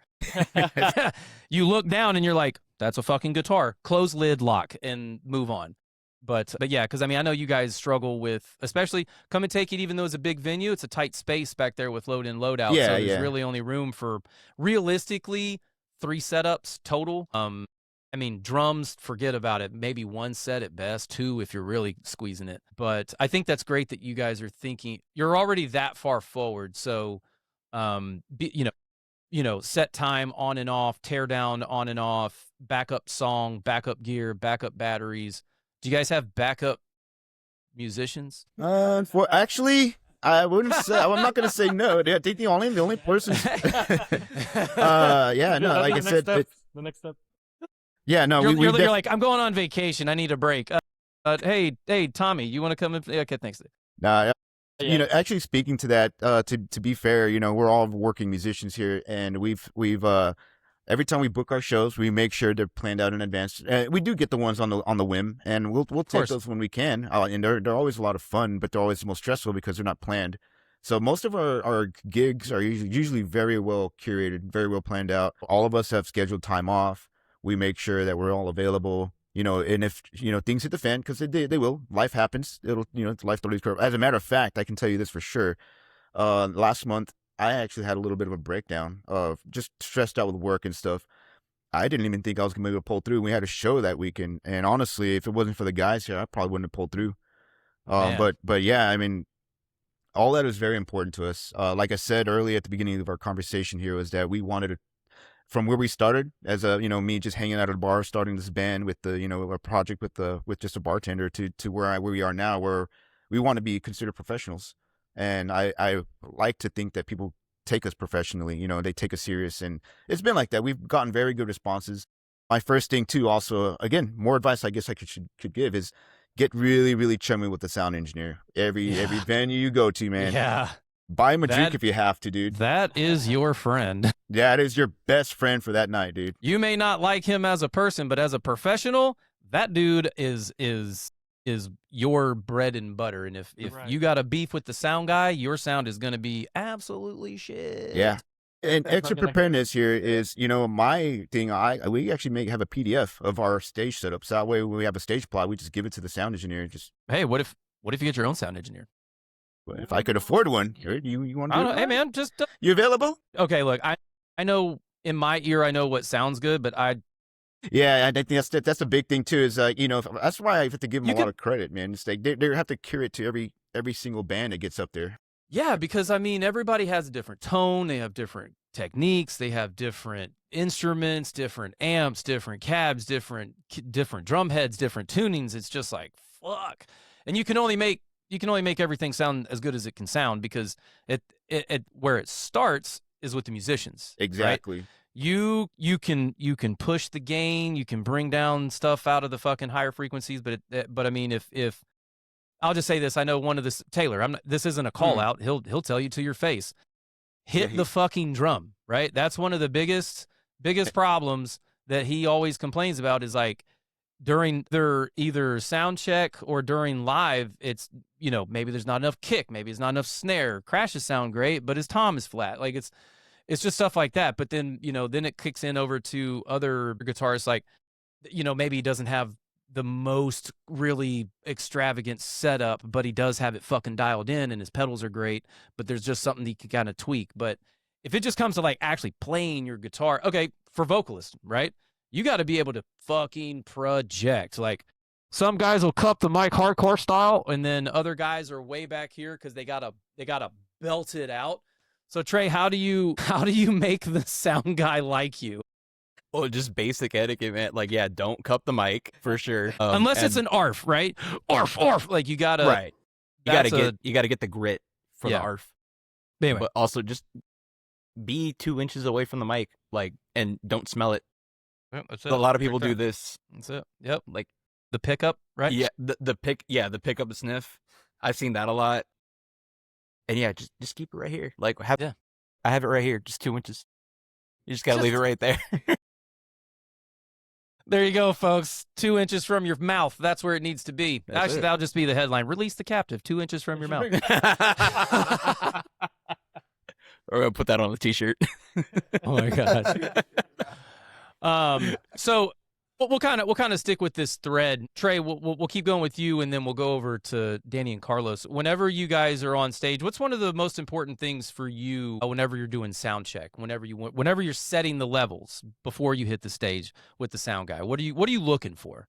You look down and you're like, that's a fucking guitar. Close lid, lock, and move on. But yeah, because I mean, I know you guys struggle with, especially Come and Take It, even though it's a big venue, it's a tight space back there with load in, load out. Yeah, so there's yeah. really only room for realistically 3 setups total. I mean, drums, forget about it. Maybe 1 set at best, 2 if you're really squeezing it. But I think that's great that you guys are thinking, you're already that far forward. So, set time on and off, tear down on and off, backup song, backup gear, backup batteries. Do you guys have backup musicians? Actually, I wouldn't say. I'm not going to say no. I think the only person. Yeah, no. Like I said, the next step. yeah, no. You're like, I'm going on vacation. I need a break. Hey, Tommy, you want to come in? Okay, thanks. Nah, Yeah. you know, actually speaking to that, to be fair, you know, we're all working musicians here, and we've every time we book our shows, we make sure they're planned out in advance. We do get the ones on the whim, and we'll take course. those when we can. And they're always a lot of fun, but they're always the most stressful because they're not planned. So most of our gigs are usually very well curated, very well planned out. All of us have scheduled time off. We make sure that we're all available. You know, and if, you know, things hit the fan, because they will, life happens. It'll, you know, it's life throws curve. As a matter of fact, I can tell you this for sure. Last month, I actually had a little bit of a breakdown of just stressed out with work and stuff. I didn't even think I was going to be able to pull through. We had a show that weekend, and honestly, if it wasn't for the guys here, I probably wouldn't have pulled through. Man. But yeah, I mean, all that is very important to us. Like I said earlier at the beginning of our conversation here, was that we wanted to, from where we started as me just hanging out at a bar, starting this band with a project with just a bartender, to where we are now, where we want to be considered professionals. And I like to think that people take us professionally, you know, they take us serious. And it's been like that. We've gotten very good responses. My first thing too, also, again, more advice I guess I could give is get really, really chummy with the sound engineer. Every venue you go to, man. Yeah. Buy him a drink if you have to, dude. That is your friend. That is your best friend for that night, dude. You may not like him as a person, but as a professional, that dude is your bread and butter. And if Right. you got a beef with the sound guy, your sound is going to be absolutely shit. Yeah. And That's extra fucking preparedness here is, you know, my thing. We actually have a PDF of our stage setup. So that way, when we have a stage plot, we just give it to the sound engineer. Just Hey, what if you get your own sound engineer? if I could afford one, you want I to? don't know. Hey, man, just You available? okay. Look, I know in my ear, I know what sounds good, but Yeah, I think that's a big thing too. Is that's why I have to give them You a lot of credit, man. It's like they have to curate to every single band that gets up there. yeah, because I mean, everybody has a different tone. They have different techniques. They have different instruments, different amps, different cabs, different drum heads, different tunings. It's just like fuck, and you can only make everything sound as good as it can sound, because it where it starts is with the musicians. right? Exactly. You can push the gain, you can bring down stuff out of the fucking higher frequencies, but I mean, if I'll just say this, I know one of this Taylor. This isn't a call out. He'll tell you to your face, hit the fucking drum. Right. That's one of the biggest problems that he always complains about, is like, during their either sound check or during live, it's, you know, maybe there's not enough kick, maybe it's not enough snare. Crashes sound great, but his tom is flat. Like it's just stuff like that. But then, you know, then it kicks in over to other guitarists, like, you know, maybe he doesn't have the most really extravagant setup, but he does have it fucking dialed in and his pedals are great, but there's just something he can kind of tweak. But if it just comes to like actually playing your guitar, okay, for vocalists, right? You got to be able to fucking project. Like some guys will cup the mic hardcore style, and then other guys are way back here because they gotta belt it out. So Trey, how do you make the sound guy like you? Well, just basic etiquette, man. Like, yeah, don't cup the mic for sure. Unless it's an ARF, right? ARF. Like you gotta right. You gotta get the grit for the Yeah. ARF. Anyway, But also just be 2 inches away from the mic, like, and don't smell it. that's A lot of people do this. That's it. Yep. Like, The pickup, right? yeah, the pickup and sniff. I've seen that a lot. And yeah, just keep it right here. Like, I have it right here, just 2 inches. You just gotta leave it right there. There you go, folks. 2 inches from your mouth. That's where it needs to be. That's Actually, it. that'll just be the headline. Release the captive. 2 inches from your mouth. We're gonna put that on a t-shirt. Oh my gosh. So we'll kind of stick with this thread. Trey, we'll keep going with you, and then we'll go over to Danny and Carlos. Whenever you guys are on stage, what's one of the most important things for you whenever you're doing sound check? Whenever you're setting the levels before you hit the stage with the sound guy, what are you looking for?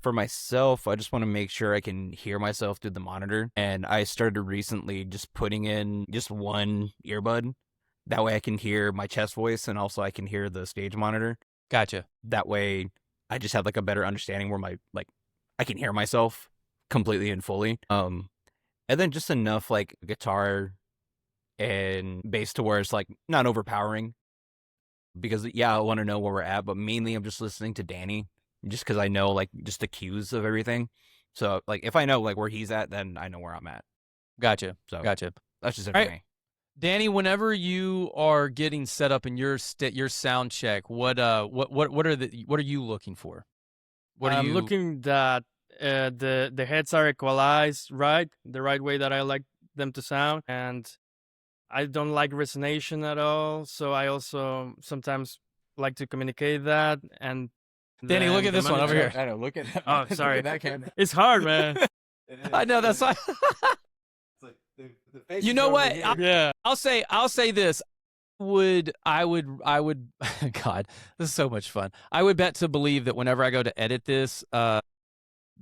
For myself, I just want to make sure I can hear myself through the monitor. And I started recently just putting in just one earbud. That way I can hear my chest voice, and also I can hear the stage monitor. Gotcha. That way I just have like a better understanding where I can hear myself completely and fully. And then just enough like guitar and bass to where it's like not overpowering, because I want to know where we're at, but mainly I'm just listening to Danny just because I know like just the cues of everything. So like if I know like where he's at, then I know where I'm at. Gotcha. So Gotcha. that's just it All for right. me. Danny, whenever you are getting set up in your sound check, what are you looking for? I'm looking that the heads are equalized, right? The right way that I like them to sound, and I don't like resonation at all. So I also sometimes like to communicate that. And Danny, look at this one over here. I know. Look at that. Oh, sorry. Look at that camera. It's hard, man. I know that's why. You know what? Yeah. I'll say this. I would God, this is so much fun. I would bet to believe that whenever I go to edit this, the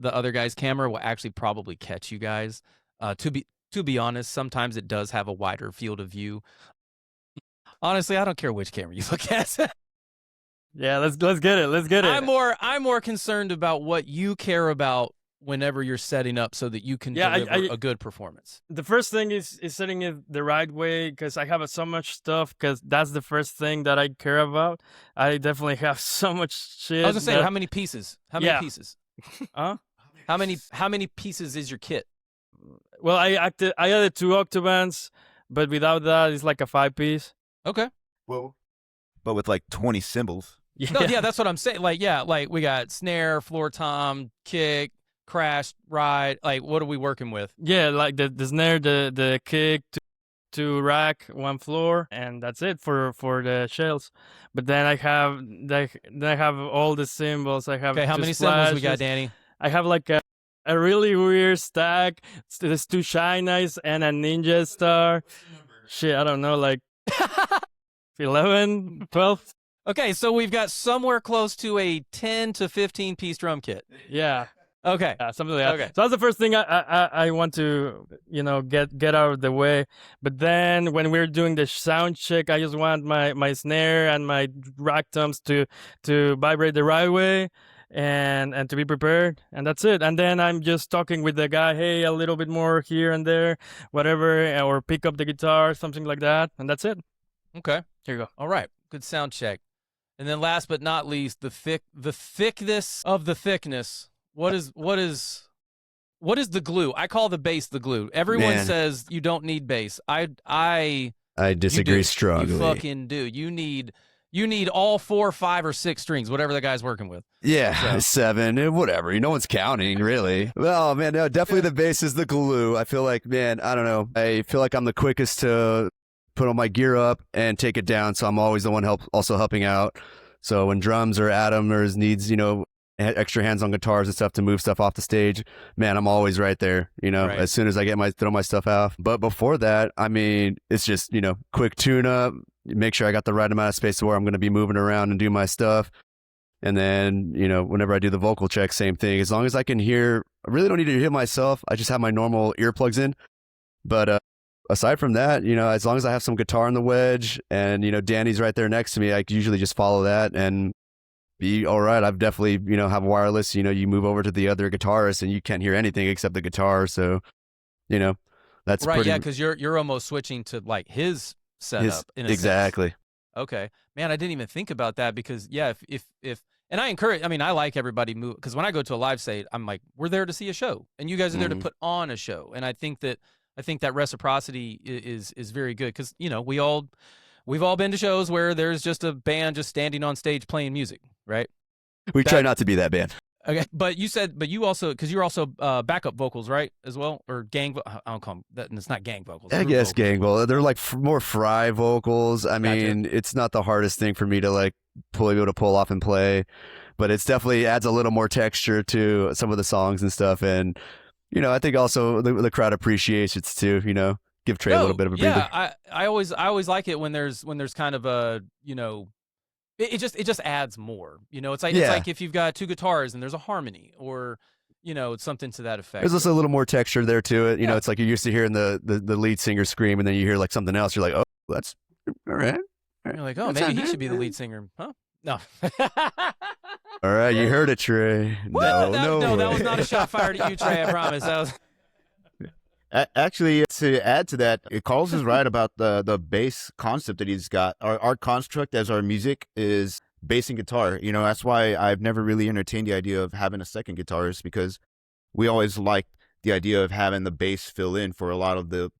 other guy's camera will actually probably catch you guys. To be honest, sometimes it does have a wider field of view. Honestly, I don't care which camera you look at. Yeah, let's get it. Let's get it. I'm more concerned about what you care about whenever you're setting up so that you can deliver a good performance. The first thing is setting it the right way, because I have so much stuff, because that's the first thing that I care about. I definitely have so much shit. I was gonna say, how many pieces? How many Yeah. pieces? Huh? How many pieces is your kit? Well, I added 2 octabands, but without that, it's like a 5-piece. Okay. Well, but with like 20 cymbals. Yeah. No, yeah, that's what I'm saying. Like we got snare, floor tom, kick, crash, ride. Like, what are we working with? Yeah, like the snare, the kick, two rack, 1 floor, and that's it for the shells. But then I have all the cymbals. I have Okay, how 2 many cymbals we got, splashes. Danny? I have like a really weird stack. There's 2 Shy Knights and a Ninja Star. Shit, I don't know, like 11, 12. Okay, so we've got somewhere close to a 10 to 15 piece drum kit. Yeah. Okay. Yeah, something like that. Okay. So that's the first thing I want to, get out of the way. But then when we're doing the sound check, I just want my snare and my rack toms to vibrate the right way and to be prepared. And that's it. And then I'm just talking with the guy, hey, a little bit more here and there, whatever, or pick up the guitar, something like that. And that's it. Okay. Here you go. All right. Good sound check. And then last but not least, the thickness of the thickness. What is the glue? I call the bass the glue. Everyone Man. says you don't need bass. I I disagree you do. strongly. You fucking do. You need you need all 4, 5, or 6 strings, whatever the guy's working with. Yeah, So- 7, whatever. No one's counting, really. Well, man, no, definitely the bass is the glue. I feel like, man, I don't know. I feel like I'm the quickest to put all my gear up and take it down, so I'm always the one also helping out. So when drums or Adam or needs, extra hands on guitars and stuff to move stuff off the stage, man, I'm always right there, Right. as soon as I throw my stuff out. But before that, I mean, it's just, quick tune up, make sure I got the right amount of space to where I'm going to be moving around and do my stuff. And then, whenever I do the vocal check, same thing. As long as I can hear, I really don't need to hear myself. I just have my normal earplugs in. But aside from that, as long as I have some guitar in the wedge and, Danny's right there next to me, I usually just follow that and be all right. I've definitely, have wireless, you move over to the other guitarist and you can't hear anything except the guitar. So, that's right, pretty. yeah, because you're almost switching to like his setup in a sense. Exactly. Okay, man, I didn't even think about that because if and I encourage. I mean, I like everybody move because when I go to a live state, I'm like, we're there to see a show, and you guys are there to put on a show, and I think that reciprocity is very good because we've all been to shows where there's just a band just standing on stage playing music, right? We try not to be that band. Okay, but you also because you're also backup vocals, right, as well, or gang. I don't call them that. And it's not gang vocals. I group guess vocals. gang vocals. They're like more fry vocals. I mean, it's not the hardest thing for me to like be able to pull off and play, but it's definitely adds a little more texture to some of the songs and stuff. And I think also the crowd appreciates it too. Give Trey a little bit of a breather. Yeah, I always like it when there's kind of a It just adds more. It's like if you've got 2 guitars and there's a harmony or it's something to that effect. There's also a little more texture there to it. Yeah. It's like you're used to hearing the lead singer scream and then you hear like something else. You're like, oh, that's all right. You're like, oh, maybe he should be the lead singer, huh? No. All right, you heard it, Trey. What? No, that way. was not a shot fired at you, Trey. I promise. That was. Actually, to add to that, Carlos is right about the bass concept that he's got. Our construct as our music is bass and guitar. That's why I've never really entertained the idea of having a second guitarist because we always liked the idea of having the bass fill in for a lot of the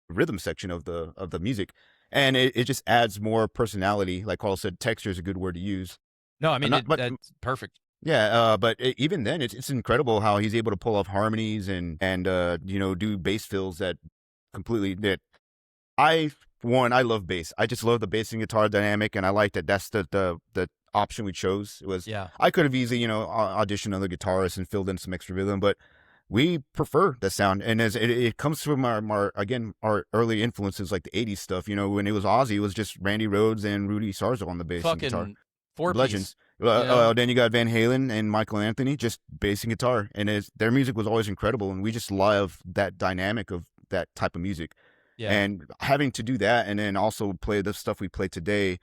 rhythm section of the music. And it just adds more personality. Like Carlos said, texture is a good word to use. No, I mean, But that's perfect. Yeah, but even then, it's incredible how he's able to pull off harmonies and do bass fills that completely. I love bass. I just love the bass and guitar dynamic, and I like that. That's the option we chose. It was I could have easily auditioned another guitarist and filled in some extra rhythm, but we prefer the sound, and as it comes from our early influences like the '80s stuff. When it was Ozzy, it was just Randy Rhoads and Rudy Sarzo on the bass and guitar. Fucking 4-piece. Legends. Yeah. Then you got Van Halen and Michael Anthony, just bass and guitar, and their music was always incredible, and we just love that dynamic of that type of music. Yeah. And having to do that, and then also play the stuff we play today,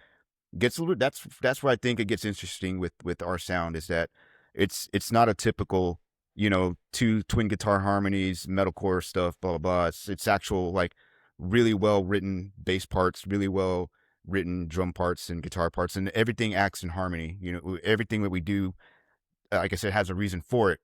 gets a little. That's where I think it gets interesting with our sound is that it's not a typical 2 twin guitar harmonies, metalcore stuff, blah blah blah. It's actual like really well written bass parts, really well written drum parts and guitar parts, and everything acts in harmony. Everything that we do, like I said, has a reason for it.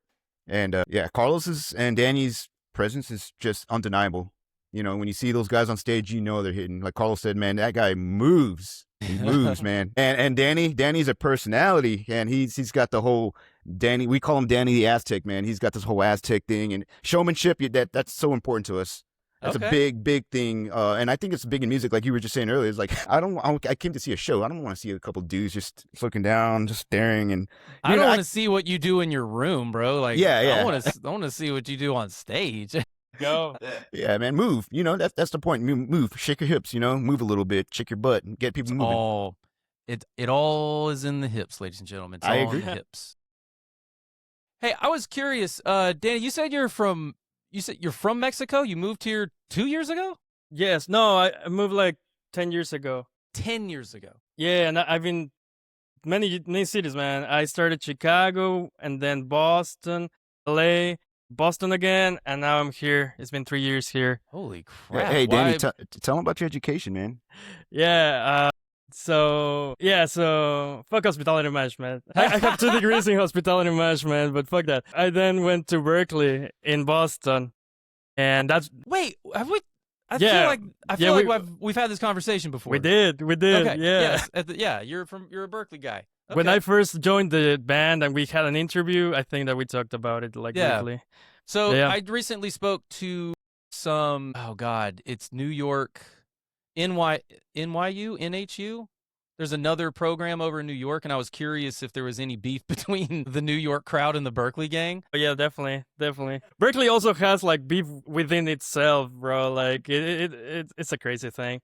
And Carlos's and Danny's presence is just undeniable. When you see those guys on stage, they're hitting. Like Carlos said, man, that guy moves. He moves, man. And Danny's a personality, and he's got the whole Danny. We call him Danny the Aztec, man. He's got this whole Aztec thing and showmanship. That's so important to us. That's a big thing, and I think it's big in music. Like you were just saying earlier, it's like I came to see a show. I don't want to see a couple dudes just looking down, just staring, and I don't want to see what you do in your room, bro. Like, yeah. I want to see what you do on stage. Go. Yeah, man, move. That's the point. Move, shake your hips. Move a little bit, shake your butt, and get people moving. Oh, it all is in the hips, ladies and gentlemen. It's I all agree. in the hips. Hey, I was curious, Danny. You said you're from Mexico. You moved here 2 years ago. Yes. No, I moved like 10 years ago. 10 years ago. Yeah, and I've been many cities, man. I started Chicago and then Boston, LA, Boston again, and now I'm here. It's been 3 years here. Holy crap! Hey, Danny, Why- tell them about your education, man. Yeah. So fuck hospitality management. I have 2 degrees in hospitality management, but fuck that. I then went to Berkeley in Boston, and that's Wait, have we? I feel like yeah, we've had this conversation before. we did, Okay. yeah. Yes. You're a Berkeley guy. Okay. When I first joined the band and we had an interview, I think that we talked about it like Yeah. briefly. So Yeah. I recently spoke to some. Oh God, it's New York, NYU, NHU. There's another program over in New York, and I was curious if there was any beef between the New York crowd and the Berkeley gang. But yeah, definitely. Berkeley also has like beef within itself, bro. Like it's a crazy thing.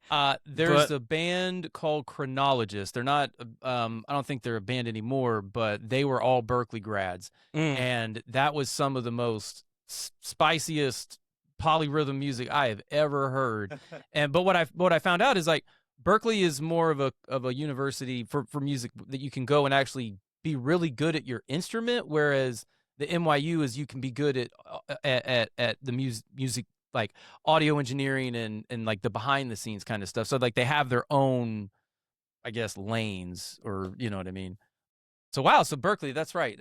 There's a band called Chronologist. They're not. I don't think they're a band anymore, but they were all Berkeley grads, and that was some of the most spiciest polyrhythm music I have ever heard. But what I found out is like Berkeley is more of a university for music that you can go and actually be really good at your instrument, whereas the NYU is you can be good at the music like audio engineering and like the behind the scenes kind of stuff. So like they have their own, I guess, lanes, or you know what I mean. So wow, so Berkeley, that's right.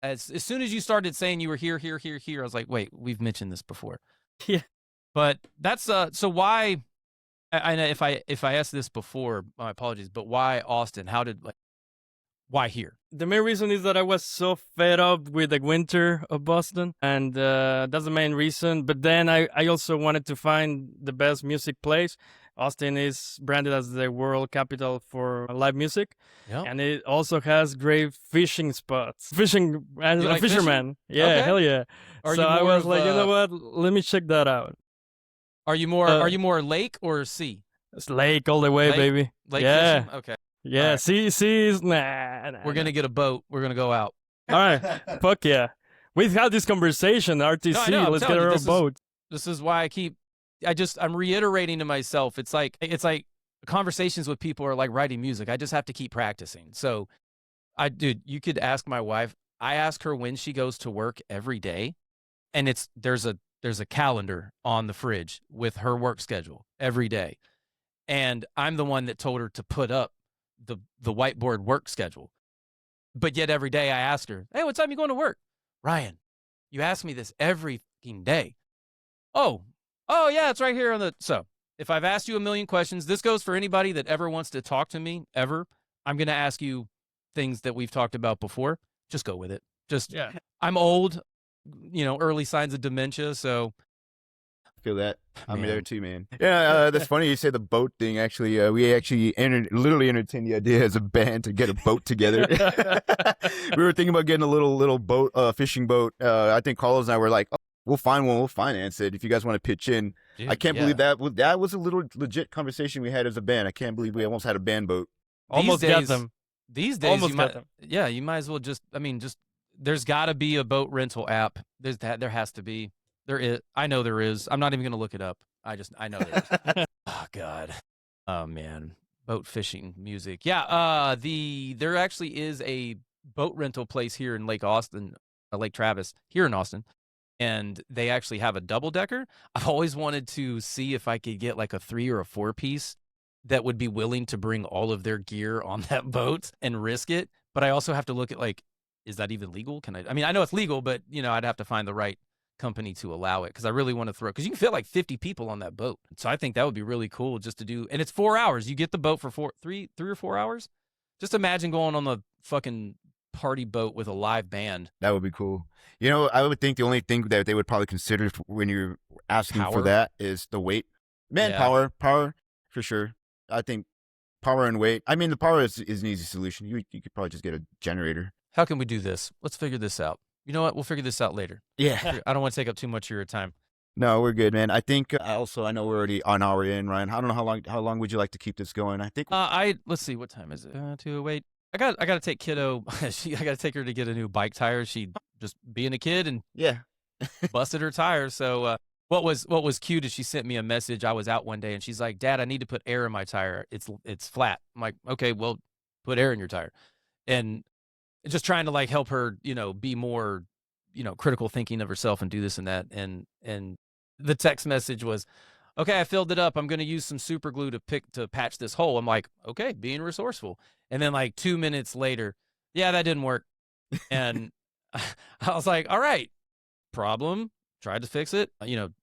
As soon as you started saying you were here, I was like, wait, we've mentioned this before. Yeah. But that's so why. I know if I asked this before, my apologies, but why Austin? Why here? The main reason is that I was so fed up with the winter of Boston, and that's the main reason. But then I also wanted to find the best music place. Austin is branded as the world capital for live music, and it also has great fishing spots. Fishing as a fisherman, yeah, okay. Hell yeah. So I was like, you know what? Let me check that out. Are you more lake or sea? It's lake all the way, baby. Lake yeah. fishing? Okay. Yeah, right. sea is nah. We're gonna get a boat. We're gonna go out. All right, fuck yeah. We've had this conversation, RTC. No, let's get our own boat. This is why I'm reiterating to myself. It's like conversations with people are like writing music. I just have to keep practicing. So, dude, you could ask my wife. I ask her when she goes to work every day, and there's a calendar on the fridge with her work schedule every day. And I'm the one that told her to put up the whiteboard work schedule. But yet every day I ask her, hey, what time you going to work? Ryan, you ask me this every fucking day. Oh, yeah, it's right here on the... So if I've asked you a million questions, this goes for anybody that ever wants to talk to me, ever. I'm going to ask you things that we've talked about before. Just go with it. I'm old, early signs of dementia, so... Feel that. I'm there too, man. Yeah, that's funny you say the boat thing. Actually, we actually literally entertained the idea as a band to get a boat together. We were thinking about getting a little boat, fishing boat. I think Carlos and I were like, oh, we'll find one, we'll finance it if you guys want to pitch in. Dude, I can't believe that was a little legit conversation we had as a band. I can't believe we almost had a band boat. Almost got them. These days, you might as well just. There's got to be a boat rental app. There has to be. There is. I know there is. I'm not even going to look it up. I know there is. Oh, God. Oh, man. Boat fishing music. Yeah. There actually is a boat rental place here in Lake Austin, Lake Travis, here in Austin. And they actually have a double decker. I've always wanted to see if I could get like a 3 or a 4 piece that would be willing to bring all of their gear on that boat and risk it. But I also have to look at is that even legal? I know it's legal, but I'd have to find the right company to allow it, because I really want to because you can fit like 50 people on that boat. So I think that would be really cool just to do. And it's 4 hours. You get the boat for 3 or 4 hours. Just imagine going on the fucking party boat with a live band. That would be cool. I would think the only thing that they would probably consider when you're asking for that is the weight. Power for sure. I think power and weight. I mean, the power is an easy solution. You could probably just get a generator. How can we do this? Let's figure this out. You know what? We'll figure this out later. Yeah. I don't want to take up too much of your time. No, we're good, man. I think I know we're already an hour in, Ryan. I don't know how long would you like to keep this going? I think let's see, what time is it? 2:08. I got to take kiddo. I got to take her to get a new bike tire. She just being a kid and busted her tire. So what was cute is she sent me a message. I was out one day and she's like, "Dad, I need to put air in my tire. It's flat." I'm like, "Okay, well, put air in your tire." And just trying to help her, be more, critical thinking of herself and do this and that. And the text message was, "Okay, I filled it up. I'm going to use some super glue to patch this hole." I'm like, "Okay, being resourceful." And then 2 minutes later, "Yeah, that didn't work." And I was like, "All right, problem tried to fix it,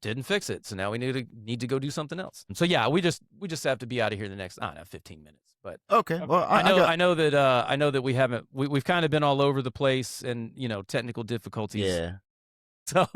didn't fix it. So now we need to go do something else. And so yeah, we just have to be out of here the next 15 minutes. But Okay. Well, I know that we've kind of been all over the place and technical difficulties. Yeah. So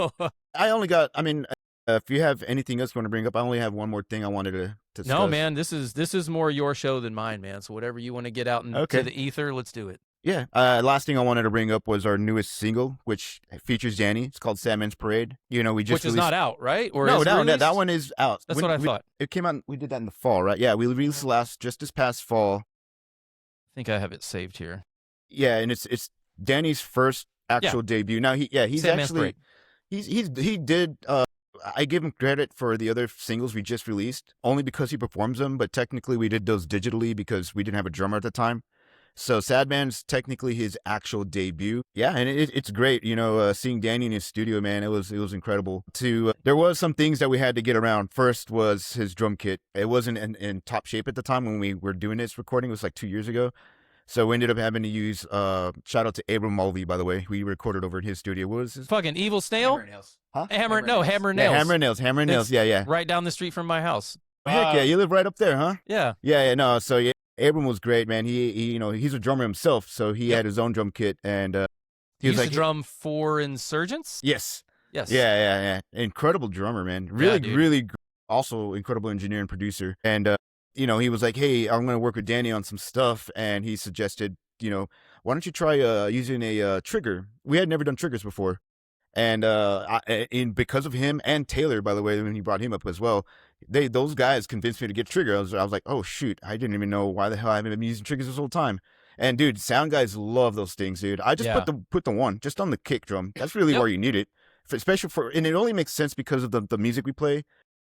I only got. I mean, if you have anything else you want to bring up, I only have one more thing I wanted to discuss. no, man, this is more your show than mine, man. So whatever you want to get out into the ether, let's do it. Yeah. Last thing I wanted to bring up was our newest single, which features Danny. It's called Sandman's Parade. We just which is released... not out, right? Or no, is it released? that one is out. That's what I thought. It came out. We did that in the fall, right? Yeah, we released just this past fall. I think I have it saved here. Yeah, and it's Danny's first actual debut. Now he's Sandman's actually Parade. he did. I give him credit for the other singles we just released only because he performs them, but technically we did those digitally because we didn't have a drummer at the time. So Sad Man's technically his actual debut. Yeah, and it's great, seeing Danny in his studio, man. It was incredible. There was some things that we had to get around. First was his drum kit. It wasn't in top shape at the time when we were doing this recording. It was like 2 years ago. So we ended up having to use shout out to Abram Mulvey, by the way. We recorded over in his studio. What was his fucking Evil Snail? Hammer nails. Huh? Hammer Yeah, Nails. Hammer and Nails. Yeah. Right down the street from my house. Heck yeah, you live right up there, huh? Yeah. Yeah, no. So yeah, Abram was great, man. He he's a drummer himself, so he had his own drum kit, and he was used to drum for Insurgents. Yes. Yes. Yeah. Incredible drummer, man. Really, also incredible engineer and producer. And he was like, "Hey, I'm gonna work with Danny on some stuff," and he suggested, why don't you try using a trigger? We had never done triggers before. And because of him and Taylor, by the way, when he brought him up as well, those guys convinced me to get trigger. I was like, oh shoot, I didn't even know why the hell I haven't been using triggers this whole time. And dude, sound guys love those things, dude. I just put the one just on the kick drum. That's really where you need it, and it only makes sense because of the music we play.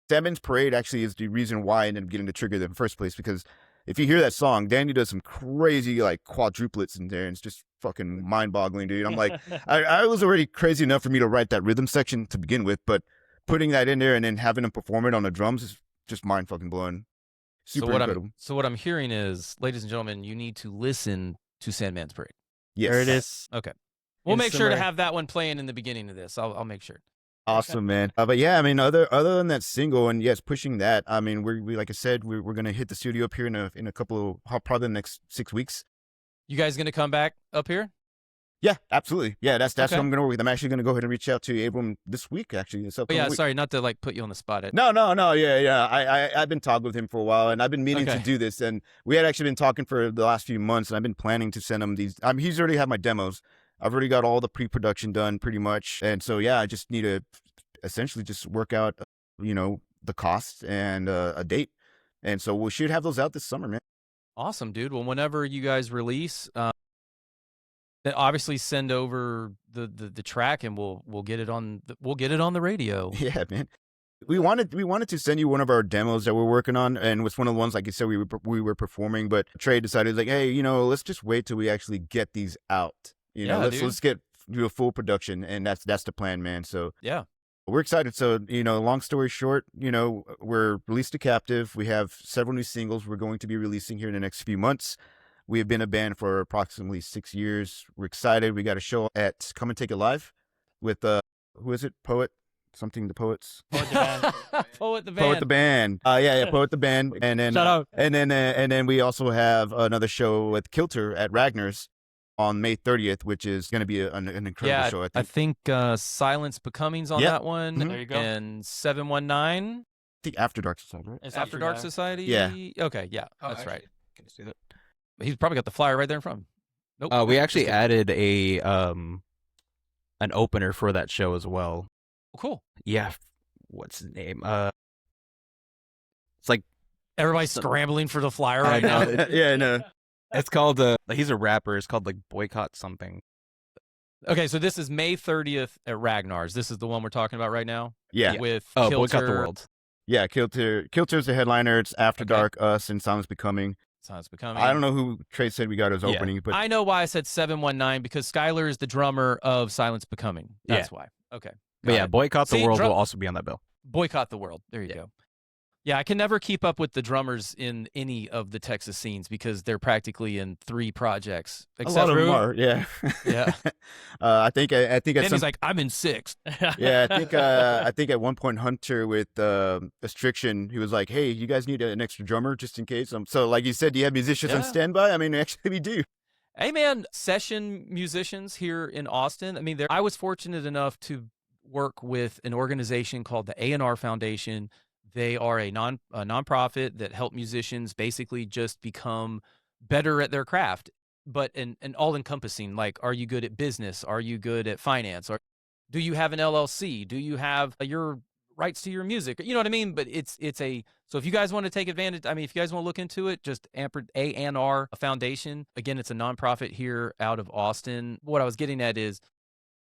Sandman's Parade actually is the reason why I ended up getting the trigger in the first place, because if you hear that song, Danny does some crazy like quadruplets in there, and it's just fucking mind-boggling, dude. I'm like, I was already crazy enough for me to write that rhythm section to begin with, but putting that in there and then having him perform it on the drums is just mind-fucking blowing. Super incredible. So what I'm hearing is, ladies and gentlemen, you need to listen to Sandman's Parade. Yes. There it is. Okay. We'll make sure to have that one playing in the beginning of this. I'll make sure. Awesome, man. But yeah, I mean, other than that single, and yes, pushing that, I mean, we like I said, we're gonna hit the studio up here in a couple of probably the next 6 weeks. You guys gonna come back up here? Yeah, absolutely. Yeah, that's Okay. what I'm gonna work with. I'm actually gonna go ahead and reach out to Abram this week. Actually, this upcoming week. Sorry, not to like put you on the spot. No. Yeah. I've been talking with him for a while, and I've been meaning to do this. And we had actually been talking for the last few months, and I've been planning to send him these. He's already had my demos. I've already got all the pre-production done pretty much, and so yeah, I just need to essentially just work out, the costs and a date, and so we should have those out this summer, man. Awesome, dude. Well, whenever you guys release, then obviously send over the track, and we'll get it on the radio. Yeah, man. We wanted to send you one of our demos that we're working on, and it's one of the ones, like you said, we were performing, but Trey decided, like, hey, let's just wait till we actually get these out. Let's get do a full production, and that's the plan, man. So yeah, we're excited. So long story short, we're released to Captive. We have several new singles we're going to be releasing here in the next few months. We have been a band for approximately 6 years. We're excited. We got a show at Come and Take It Live with who is it? Poet. Something the Poets. Poet the band. Poet the band. Poet the band. Poet the band. And then Shout out. And then we also have another show with Kilter at Ragnar's on May 30th, which is going to be an incredible show. I think Silence Becoming's on that one. Mhm. There you go. And 719. I think After Dark Society, right? It's After Dark Society. Yeah. Okay. Yeah. Oh, That's actually, right. Can you see that? He's probably got the flyer right there in front of him. Nope. We actually added a an opener for that show as well. Oh, cool. Yeah, what's his name? It's like Everybody's scrambling for the flyer right now. Yeah, no. it's called he's a rapper. It's called like Boycott something. Okay, so this is May 30th at Ragnar's. This is the one we're talking about right now. Yeah. With Oh, Kilter. Boycott the World. Yeah, Kilter's the headliner. It's After Okay. Dark, us, and Silence Becoming. Silence Becoming. I don't know who Trey said we got as Yeah. opening, but I know why I said 719 because Skylar is the drummer of Silence Becoming. That's why. Okay. But Got yeah, it. Boycott the See, World will also be on that bill. Boycott the World. There you Yeah. go. Yeah, I can never keep up with the drummers in any of the Texas scenes because they're practically in 3 projects. A lot of them for are, yeah. Yeah. I think at Danny's some like, I'm in 6. yeah, I think at one point Hunter with Restriction, he was like, "Hey, you guys need an extra drummer just in case." So like you said, do you have musicians on Yeah. standby? I mean, actually we do. Hey man, session musicians here in Austin. I mean, I was fortunate enough to work with an organization called the A&R Foundation. They are a nonprofit that help musicians basically just become better at their craft, but an all encompassing. Like, are you good at business? Are you good at finance? Or do you have an LLC? Do you have your rights to your music? You know what I mean? But it's a so if you guys want to take advantage, I mean, if you guys want to look into it, just A&R Foundation. Again, it's a nonprofit here out of Austin. What I was getting at is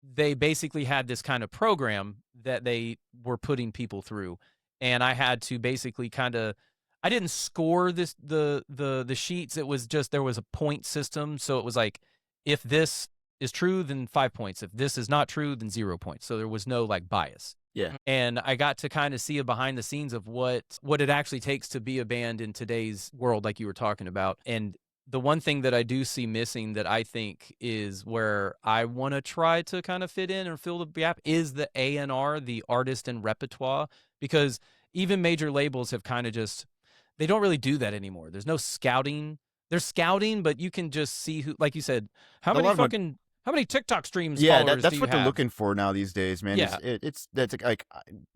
they basically had this kind of program that they were putting people through, and I had to basically I didn't score the sheets. It was just there was a point system, so it was like if this is true, then 5 points. If this is not true, then 0 points. So there was no like bias. Yeah. And I got to kind of see a behind the scenes of what it actually takes to be a band in today's world, like you were talking about. And the one thing that I do see missing that I think is where I want to try to kind of fit in or fill the gap is the A&R, the artist and repertoire, because even major labels have kind of they don't really do that anymore. There's no scouting. There's scouting, but you can just see who, like you said, how many TikTok streams? Yeah, followers that's do what you they're have? looking for now these days, man. Yeah. That's like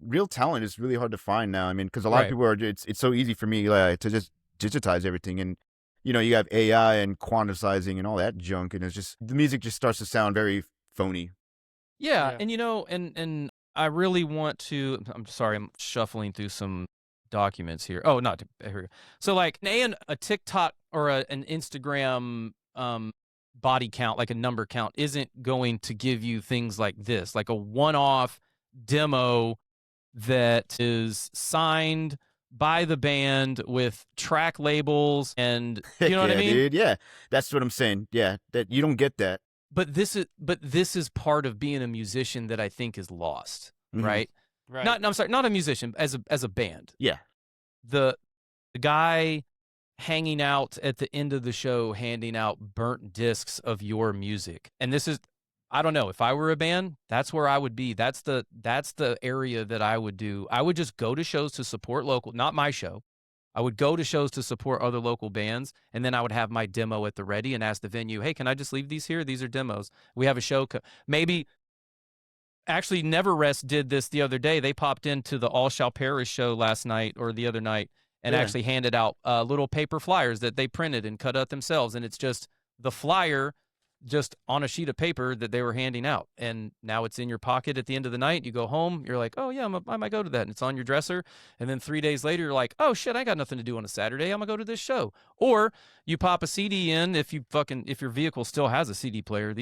real talent is really hard to find now. I mean, because a lot Right. of people are. It's so easy for me to just digitize everything, and you have AI and quantizing and all that junk, and it's just the music just starts to sound very phony. Yeah, Yeah. and and I really want to. I'm sorry, I'm shuffling through some documents here. Oh, not here. We go. So like a TikTok or an Instagram body count, like a number count, isn't going to give you things like this, like a one-off demo that is signed by the band with track labels and you know what I Yeah, mean? dude. Yeah, that's what I'm saying. Yeah, that you don't get that. But this is part of being a musician that I think is lost, Mhm. right? Right. No, I'm sorry, not a musician, as a band. Yeah. The guy hanging out at the end of the show handing out burnt discs of your music. And this is I don't know, if I were a band, that's where I would be. That's the area that I would do. I would just go to shows to support local, not my show. I would go to shows to support other local bands, and then I would have my demo at the ready and ask the venue, "Hey, can I just leave these here? These are demos. We have a show." Maybe actually Never Rest did this the other day. They popped into the All Shall Perish show last night or the other night and Yeah. actually handed out little paper flyers that they printed and cut out themselves, and it's just the flyer just on a sheet of paper that they were handing out, and now it's in your pocket at the end of the night. You go home, you're like, oh yeah, I might go to that, and it's on your dresser, and then 3 days later you're like, oh shit, I got nothing to do on a Saturday, I'm gonna go to this show. Or you pop a CD in if your vehicle still has a CD player.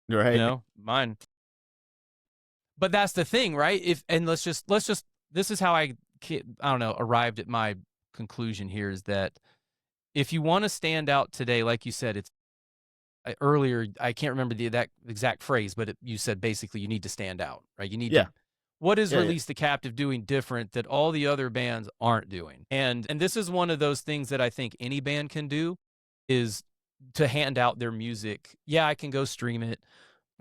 Right. You know, mine. But that's the thing, right? Let's just this is how I don't know, arrived at my conclusion here is that if you want to stand out today, like you said, it's earlier, I can't remember that exact phrase, but you said basically you need to stand out, right? You need Yeah. to. What is Yeah, yeah. Release the Captive doing different that all the other bands aren't doing? And this is one of those things that I think any band can do is to hand out their music. Yeah, I can go stream it,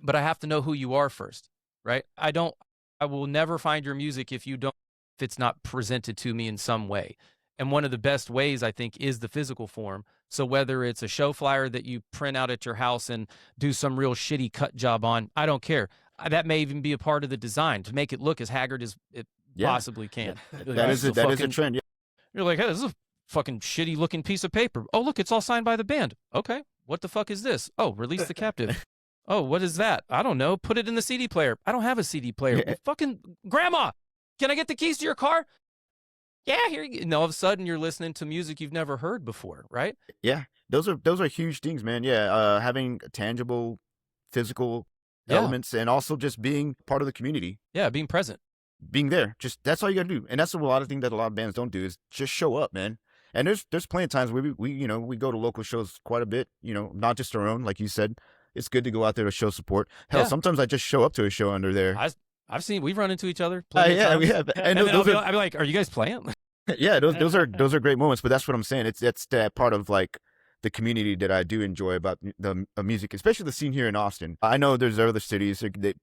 but I have to know who you are first, right? I will never find your music if it's not presented to me in some way. And one of the best ways, I think, is the physical form. So whether it's a show flyer that you print out at your house and do some real shitty cut job on, I don't care. That may even be a part of the design to make it look as haggard as it Yeah. possibly can. That is a trend. Yeah. You're like, hey, this is a fucking shitty looking piece of paper. Oh, look, it's all signed by the band. Okay, what the fuck is this? Oh, Release the Captive. Oh, what is that? I don't know. Put it in the CD player. I don't have a CD player. Yeah. Fucking grandma, can I get the keys to your car? Yeah, here you go. And all of a sudden you're listening to music you've never heard before, right? Yeah. Those are huge things, man. Yeah. Having tangible, physical Yeah. elements, and also just being part of the community, Yeah, being present. being there. Just that's all you gotta do, and that's a lot of things that a lot of bands don't do is just show up, man. And there's plenty of times where we go to local shows quite a bit. Not just our own, like you said. It's good to go out there to show support. Hell, Yeah. sometimes I just show up to a show under there. I've seen we've run into each other. Plenty of Yeah, times. we have. And then I'll be like, are you guys playing? Yeah, those are great moments, but that's what I'm saying. It's that part of like the community that I do enjoy about the music, especially the scene here in Austin. I know there's other cities that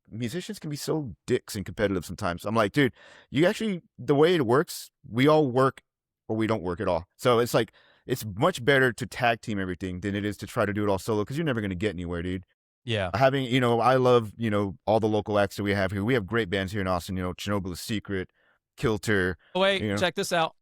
musicians can be so dicks and competitive sometimes. I'm like, dude, you actually, the way it works, we all work or we don't work at all. So it's like, it's much better to tag team everything than it is to try to do it all solo, because you're never going to get anywhere, dude. Yeah. Having, I love, all the local acts that we have here. We have great bands here in Austin, Chernobyl is Secret, Kilter. Oh, wait, check this out.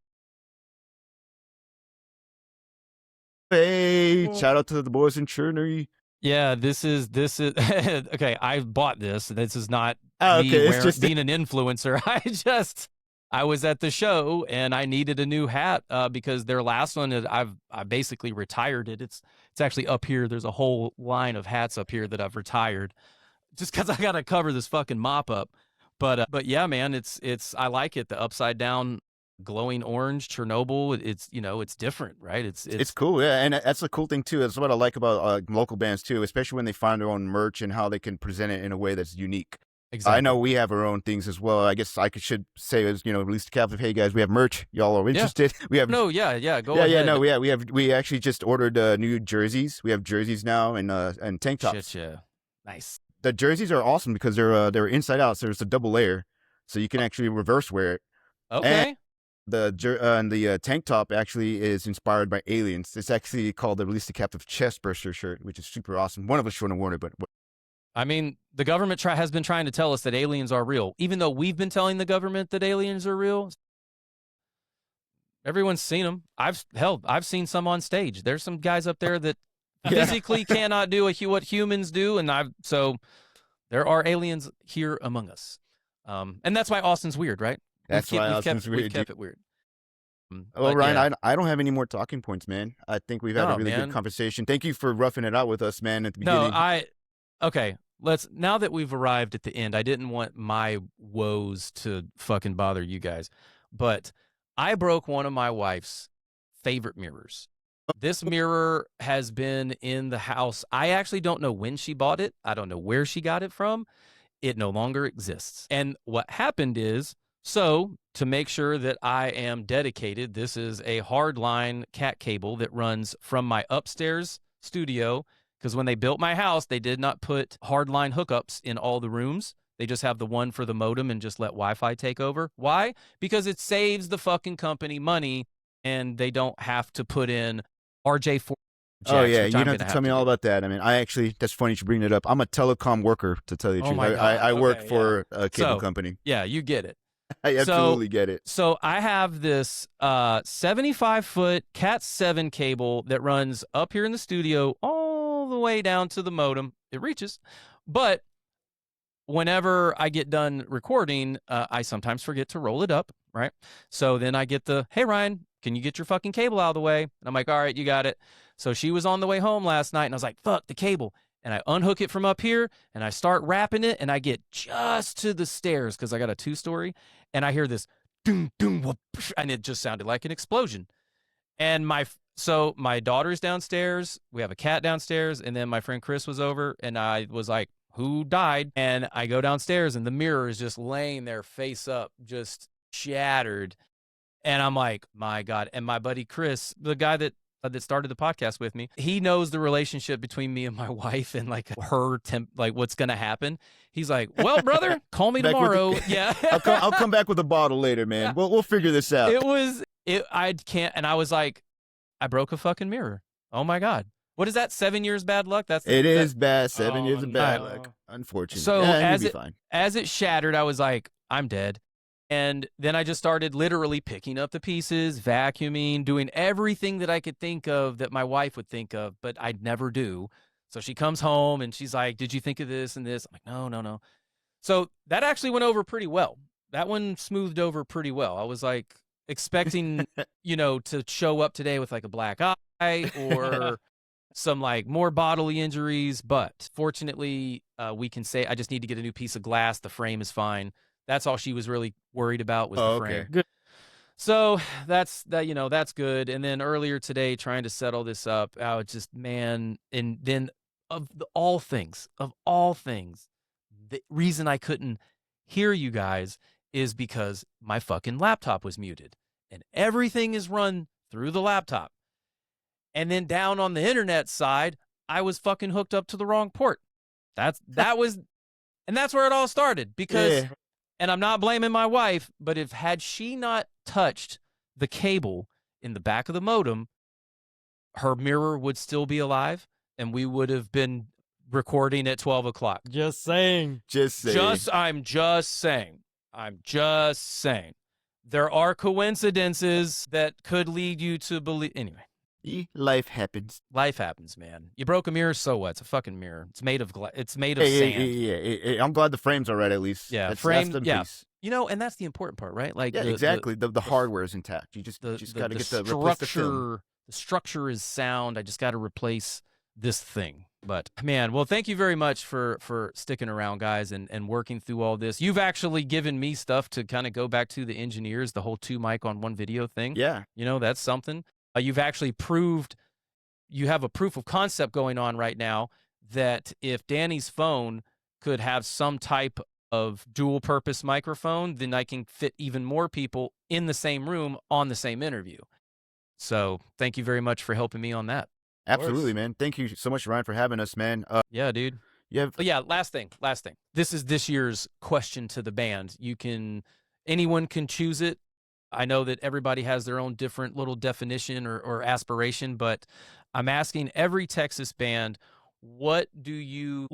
Hey, shout out to the boys in Chernery. Yeah, this is okay. I bought this. This is not me it's just being an influencer. I was at the show and I needed a new hat because their last one I basically retired it. It's actually up here. There's a whole line of hats up here that I've retired just because I got to cover this fucking mop up. But yeah, man, it's I like it. The upside down glowing orange Chernobyl. It's different, right? It's cool, yeah, and that's the cool thing too. That's what I like about local bands too, especially when they find their own merch and how they can present it in a way that's unique. Exactly. I know we have our own things as well. I guess should say, as release the captive. Hey guys, we have merch. Y'all are interested? Yeah. We have go ahead. We actually just ordered new jerseys. We have jerseys now and tank tops. Shit, yeah. Nice. The jerseys are awesome because they're inside out, so it's a double layer, so you can actually reverse wear it. Okay. And the tank top actually is inspired by aliens. It's actually called the Release the Captive Chest Burster shirt, which is super awesome. One of us shouldn't have worn it, but I mean, the government has been trying to tell us that aliens are real, even though we've been telling the government that aliens are real. Everyone's seen them. I've seen some on stage. There's some guys up there that physically cannot do what humans do, so there are aliens here among us. And that's why Austin's weird, right? That's why Austin's weird. We've kept it weird. Well, Ryan, yeah. I don't have any more talking points, man. I think we've had a really good conversation. Thank you for roughing it out with us, man, at the beginning. Okay. Now that we've arrived at the end, I didn't want my woes to fucking bother you guys, but I broke one of my wife's favorite mirrors. This mirror has been in the house. I actually don't know when she bought it. I don't know where she got it from. It no longer exists. And what happened is, so to make sure that I am dedicated, this is a hardline cat cable that runs from my upstairs studio, because when they built my house, they did not put hardline hookups in all the rooms. They just have the one for the modem and just let Wi-Fi take over. Why? Because it saves the fucking company money and they don't have to put in RJ4. Oh, yeah. You don't have to tell me all about that. I mean, that's funny you should bring it up. I'm a telecom worker, to tell you the truth. I work for a cable company. Yeah, you get it. I absolutely get it. So I have this 75-foot Cat 7 cable that runs up here in the studio all the way down to the modem. It reaches. But whenever I get done recording, I sometimes forget to roll it up, right? So then I get hey, Ryan, can you get your fucking cable out of the way? And I'm like, all right, you got it. So she was on the way home last night, and I was like, fuck, the cable. And I unhook it from up here, and I start wrapping it, and I get just to the stairs because I got a 2-story, and I hear this doom, doom, whoop, and it just sounded like an explosion. And my daughter's downstairs, we have a cat downstairs, and then my friend Chris was over, and I was like, who died? And I go downstairs, and the mirror is just laying there face up, just shattered. And I'm like, my God. And my buddy Chris, the guy that started the podcast with me, he knows the relationship between me and my wife and like what's going to happen. He's like, well, brother, call me tomorrow. Yeah. I'll come back with a bottle later, man. Yeah. We'll figure this out. I can't. And I was like, I broke a fucking mirror. Oh my God. What is that? 7 years bad luck? It is bad. 7 years of bad luck. Unfortunately. So as it shattered, I was like, I'm dead. And then I just started literally picking up the pieces, vacuuming, doing everything that I could think of that my wife would think of, but I'd never do. So she comes home and she's like, did you think of this and this? I'm like, no. So that actually went over pretty well. That one smoothed over pretty well. I was like expecting, to show up today with like a black eye or some like more bodily injuries. But fortunately, we can say I just need to get a new piece of glass. The frame is fine. That's all she was really worried about was the frame. Good. So that's good. And then earlier today, trying to settle this up, and then of all things, the reason I couldn't hear you guys is because my fucking laptop was muted. and everything is run through the laptop. And then down on the internet side, I was fucking hooked up to the wrong port. And that's where it all started because, Yeah. and I'm not blaming my wife, but had she not touched the cable in the back of the modem, her mirror would still be alive and we would have been recording at 12 o'clock. Just saying. I'm just saying. There are coincidences that could lead you to believe. Anyway. Life happens. Life happens, man. You broke a mirror, so what? It's a fucking mirror. It's made of It's made of sand. Yeah. I'm glad the frame's all right at least. Yeah, that's frame. the Yeah, piece. and that's the important part, right? Like, Yeah, exactly. The hardware is intact. You just got to get the replace the film. The structure is sound. I just got to replace this thing. But man, well, thank you very much for sticking around, guys, and working through all this. You've actually given me stuff to kind of go back to the engineers, the whole 2 mic on 1 video thing. Yeah. That's something. You've actually proved. You have a proof of concept going on right now that if Danny's phone could have some type of dual purpose microphone, then I can fit even more people in the same room on the same interview. So thank you very much for helping me on that. Absolutely, man. Thank you so much, Ryan, for having us, man. Yeah, dude. Yeah. But yeah, last thing. This is this year's question to the band. Anyone can choose it. I know that everybody has their own different little definition or aspiration, but I'm asking every Texas band, what does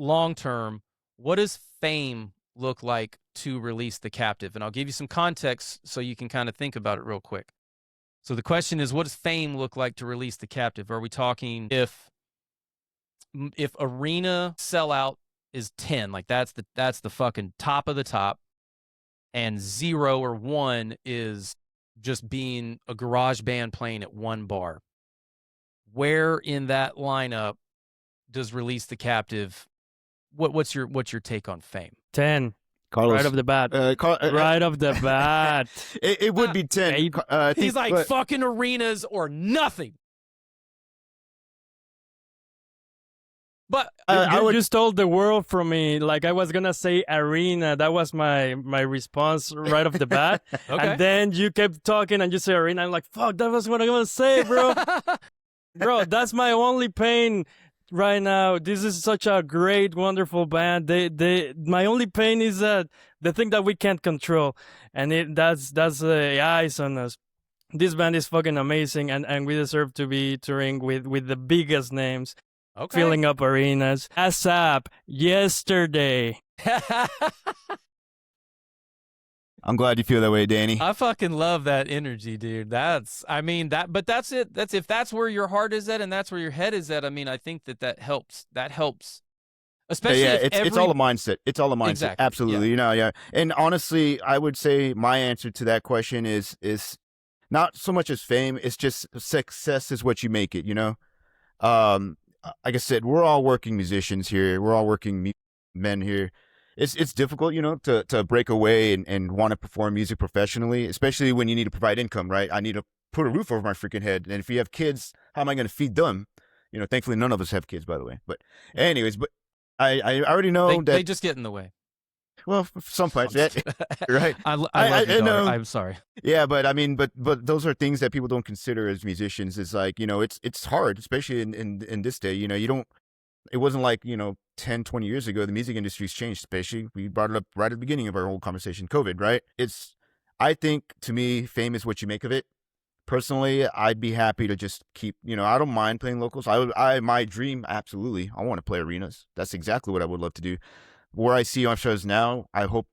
fame look like to release the Captive? And I'll give you some context so you can kind of think about it real quick. So the question is, what does fame look like to release the Captive? Are we talking if arena sellout is 10, like that's the fucking top of the top, and 0 or 1 is just being a garage band playing at 1 bar? Where in that lineup does Release the Captive? What's your take on fame? 10. Carlos, Right off the bat. Right off the bat. It would be 10. He's like, fucking arenas or nothing. But you stole the world from me. Like, I was gonna say arena. That was my response right off the bat. Okay. And then you kept talking and you say arena. I'm like, fuck, that was what I was gonna say, bro. Bro, that's my only pain right now. This is such a great, wonderful band. My only pain is that the thing that we can't control, and that's the eyes on us. This band is fucking amazing, and we deserve to be touring with the biggest names. Okay. Filling up arenas. ASAP yesterday. I'm glad you feel that way, Danny. I fucking love that energy, dude. But that's it. If that's where your heart is at and that's where your head is at, I mean, I think that helps. That helps. Especially it's all a mindset. It's all a mindset. Exactly. Absolutely. Yeah. And honestly, I would say my answer to that question is not so much as fame. It's just success is what you make it, like I said, we're all working musicians here. We're all working men here. It's difficult, to break away and want to perform music professionally, especially when you need to provide income, right? I need to put a roof over my freaking head. And if you have kids, how am I going to feed them? Thankfully, none of us have kids, by the way. But anyways, I already know that they just get in the way. Well, for some parts, right? I love you, know. I'm sorry. Yeah, but I mean, but those are things that people don't consider as musicians. It's like, it's hard, especially in this day. It wasn't like 10, 20 years ago. The music industry's changed. Especially, we brought it up right at the beginning of our whole conversation, COVID, right? I think, to me, fame is what you make of it. Personally, I'd be happy to just keep. I don't mind playing locals. My dream, absolutely, I want to play arenas. That's exactly what I would love to do. Where I see on shows now, I hope,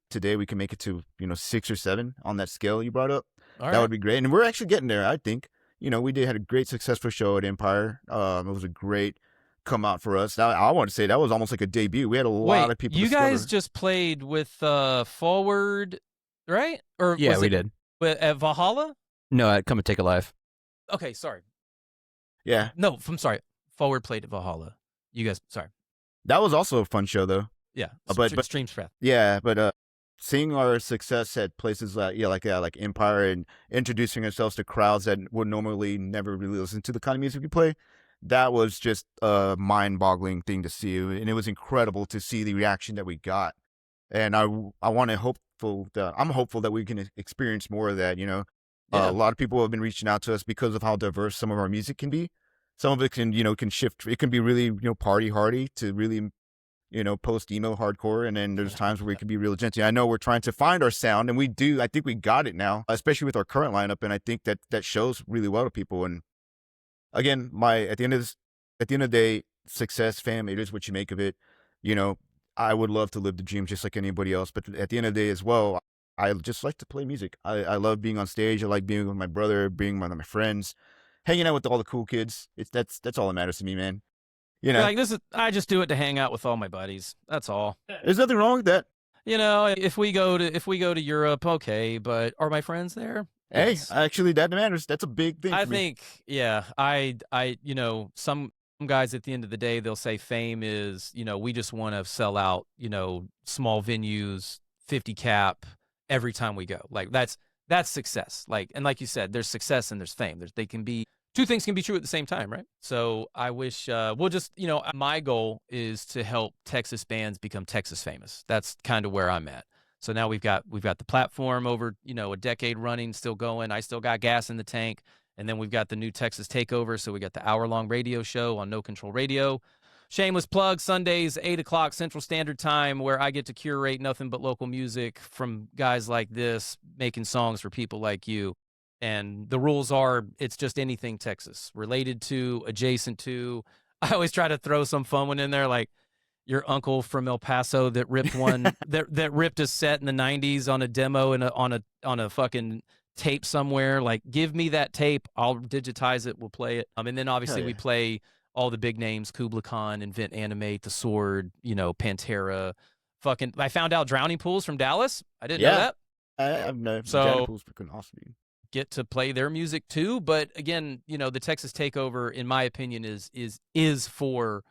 today we can make it to, 6 or 7 on that scale you brought up. All that would be great. And we're actually getting there, I think. We had a great successful show at Empire. It was a great come out for us. Now, I want to say that was almost like a debut. We had a lot of people. You guys just played with Forward, right? Or yeah, we did. At Valhalla? No, I'd come and take a live. Okay, sorry. Yeah. No, I'm sorry. Forward played at Valhalla. You guys, sorry. That was also a fun show, though. Yeah, but Stream Strath. Yeah, but seeing our success at places like Empire and introducing ourselves to crowds that would normally never really listen to the kind of music we play, that was just a mind-boggling thing to see, and it was incredible to see the reaction that we got. And I'm hopeful that we can experience more of that. Yeah. A lot of people have been reaching out to us because of how diverse some of our music can be. Some of it can, can shift. It can be really, party hardy to really, post emo hardcore. And then there's times where it can be real gentle. I know we're trying to find our sound, and we do. I think we got it now, especially with our current lineup. And I think that shows really well to people. And again, at the end of the day, success, fam, it is what you make of it. I would love to live the dream just like anybody else. But at the end of the day as well, I just like to play music. I love being on stage. I like being with my brother, being with my friends, hanging out with all the cool kids. That's all that matters to me, man. Like I just do it to hang out with all my buddies. That's all. There's nothing wrong with that. If we go to Europe, okay, but are my friends there? Hey, Yes. actually, that matters. That's a big thing. I for me. think, yeah, some guys at the end of the day, they'll say fame is, we just want to sell out, small venues, 50 cap every time we go. Like that's success. And like you said, there's success and there's fame. Two things can be true at the same time, right? So I wish we'll just, my goal is to help Texas bands become Texas famous. That's kind of where I'm at. So now we've got the platform over, a decade running, still going. I still got gas in the tank. And then we've got the new Texas Takeover. So we got the hour-long radio show on No Control Radio. Shameless plug, Sundays, 8 o'clock Central Standard Time, where I get to curate nothing but local music from guys like this, making songs for people like you. And the rules are, it's just anything Texas, related to, adjacent to. I always try to throw some fun one in there, like your uncle from El Paso that ripped one, that ripped a set in the 90s on a demo and on a fucking tape somewhere. Like, give me that tape, I'll digitize it, we'll play it. And then obviously we play all the big names, Kubla Khan, Invent Animate, The Sword, Pantera. Fucking, I found out Drowning Pools from Dallas. I didn't know that. I've never. So Pools freaking awesome, dude. Get to play their music too. But again, the Texas Takeover, in my opinion, is for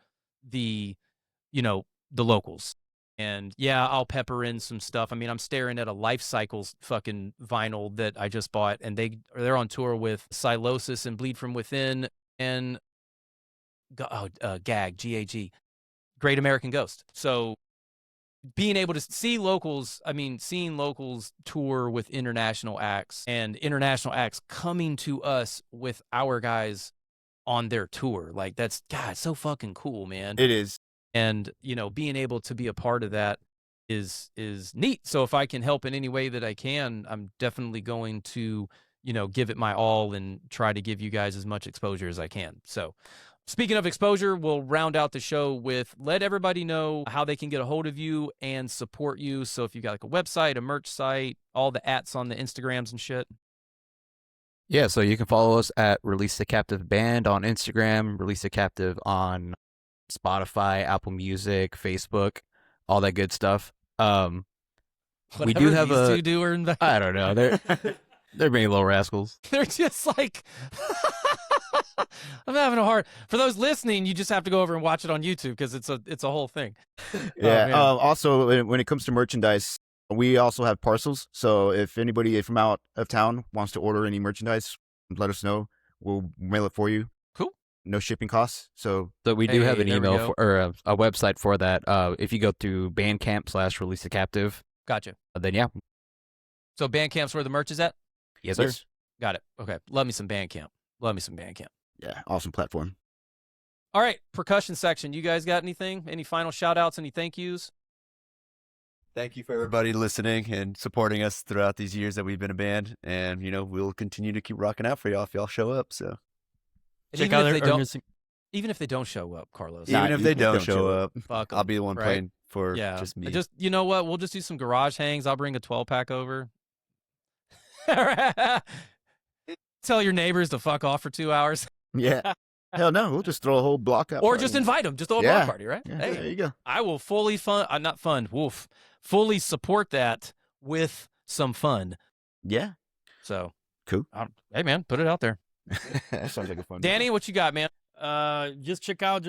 the, the locals. And yeah, I'll pepper in some stuff. I mean, I'm staring at a Life Cycles fucking vinyl that I just bought, and they're on tour with Silosis and Bleed From Within and GAG, Great American Ghost. So being able to seeing locals tour with international acts and international acts coming to us with our guys on their tour, like that's, God, so fucking cool, man. It is. And, being able to be a part of that is neat. So if I can help in any way that I can, I'm definitely going to, give it my all and try to give you guys as much exposure as I can. So speaking of exposure, we'll round out the show with let everybody know how they can get a hold of you and support you. So if you got like a website, a merch site, all the ats on the Instagrams and shit. Yeah, so you can follow us at Release the Captive Band on Instagram, Release the Captive on Spotify, Apple Music, Facebook, all that good stuff. We do have these two do are I don't know. They're being little rascals. They're just like I'm having a hard. For those listening, you just have to go over and watch it on YouTube because it's a whole thing. Yeah. Also, when it comes to merchandise, we also have parcels. So if anybody from out of town wants to order any merchandise, let us know. We'll mail it for you. Cool. No shipping costs. So we do have an there we email go. or a website for that. If you go to Bandcamp/Release the Captive, Gotcha. then yeah. So Bandcamp's where the merch is at? Yes, sir. yes. Got it. Okay. Love me some Bandcamp. Yeah. Awesome platform. All right. Percussion section. You guys got anything? Any final shout outs? Any thank yous? Thank you for everybody listening and supporting us throughout these years that we've been a band. And, we'll continue to keep rocking out for y'all if y'all show up. So And Check out even if they don't show up, Carlos. Nah, even if they don't show up, Fuck 'em, I'll be the one right? playing for Yeah. just me. Just, you know what? We'll just do some garage hangs. I'll bring a 12-pack over. Tell your neighbors to fuck off for 2 hours. Yeah. Hell no. We'll just throw a whole block out. Or party. just invite them. Just throw a Yeah. block party, right? Yeah, Hey, there you go. I will fully fully support that with some fun. Yeah. So Cool. Hey, man, put it out there. That sounds like a fun. Danny, what you got, man? Just check out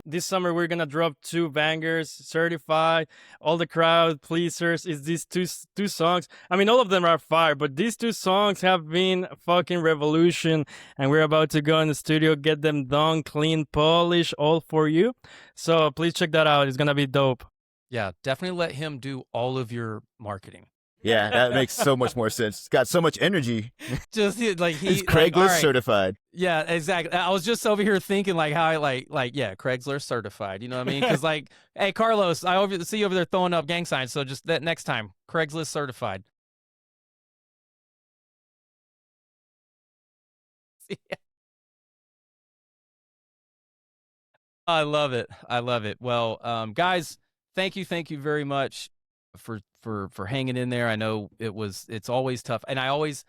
this summer we're gonna drop 2 bangers, Certified, All the Crowd Pleasers. Is these two songs? I mean, all of them are fire, but these 2 songs have been a fucking revolution, and we're about to go in the studio, get them done, clean, polish, all for you. So please check that out. It's gonna be dope. Yeah, definitely let him do all of your marketing. Yeah, that makes so much more sense. It's got so much energy. Just like He's he, Craigslist like, all right. certified. Yeah, exactly. I was just over here thinking like how I like yeah, Craigslist certified. You know what I mean? Because like, hey, Carlos, I see you over there throwing up gang signs. So just that next time, Craigslist certified. I love it. I love it. Well, guys, thank you very much for hanging in there. I know it's always tough, and I always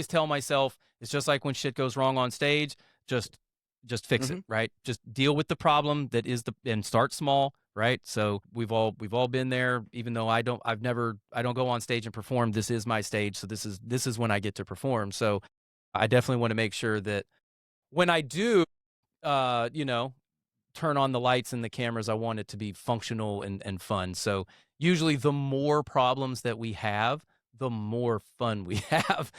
tell myself it's just like when shit goes wrong on stage, just fix it, right? Just deal with the problem that is and start small, right? So we've all been there. Even though I don't go on stage and perform. This is my stage, so this is when I get to perform. So I definitely want to make sure that when I do, you know, turn on the lights and the cameras, I want it to be functional and fun. So usually the more problems that we have, the more fun we have.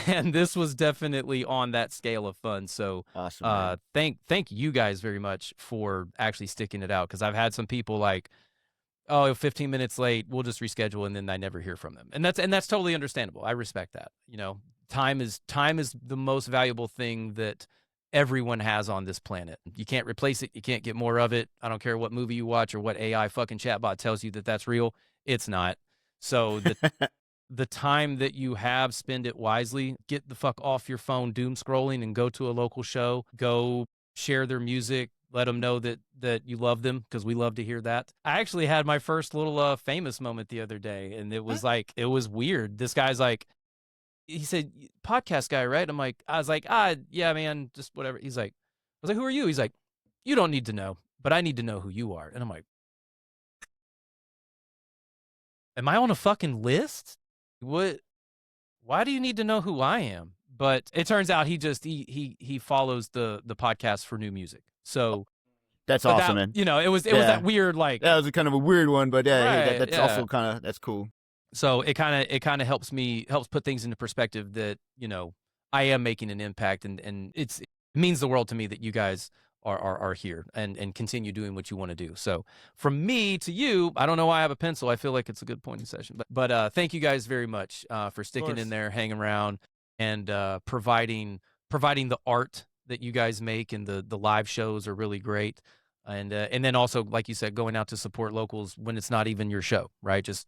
and this was definitely on that scale of fun. So Awesome. Man. Thank you guys very much for actually sticking it out, because I've had some people like, oh, 15 minutes late, we'll just reschedule, and then I never hear from them. And that's totally understandable. I respect that. You know, time is the most valuable thing that everyone has on this planet. You can't replace it. You can't get more of it. I don't care what movie you watch or what AI fucking chatbot tells you that that's real. It's not. So the time that you have, spend it wisely. Get the fuck off your phone doom scrolling and go to a local show. Go share their music. Let them know that you love them, because we love to hear that. I actually had my first little famous moment the other day, and it was like, it was weird. This guy's like, he said, podcast guy, right? I was like, yeah, man, just whatever. I was like, who are you? He's like, you don't need to know, but I need to know who you are. And I'm like, am I on a fucking list? What? Why do you need to know who I am? But it turns out he follows the podcast for new music. So That's but awesome, that, man. you know, it was that weird, like, That was a kind of a weird one, but yeah, Right, that's yeah. also kind of that's cool. so it kind of helps put things into perspective that, you know, I am making an impact, and it means the world to me that you guys are here and continue doing what you want to do. So from me to you, I don't know why I have a pencil. I feel like it's a good pointing session, but thank you guys very much for sticking in there, hanging around, and providing the art that you guys make, and the live shows are really great. And then also, like you said, going out to support locals when it's not even your show, right? Just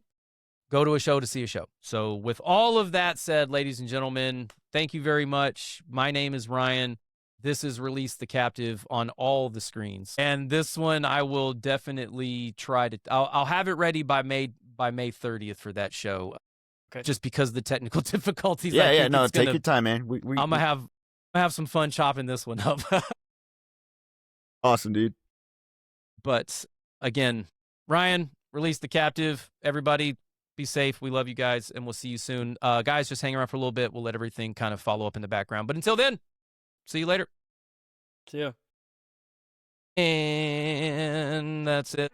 go to a show to see a show. So with all of that said, ladies and gentlemen, thank you very much. My name is Ryan. This is Release the Captive on all the screens. And this one I will definitely try to, I'll have it ready by May 30th for that show. Okay. Just because of the technical difficulties. Yeah, no, take your time, man. I'm gonna have some fun chopping this one up. Awesome, dude. But again, Ryan, Release the Captive. Everybody, be safe. We love you guys, and we'll see you soon. Guys, just hang around for a little bit. We'll let everything kind of follow up in the background. But until then, see you later. See ya. And that's it.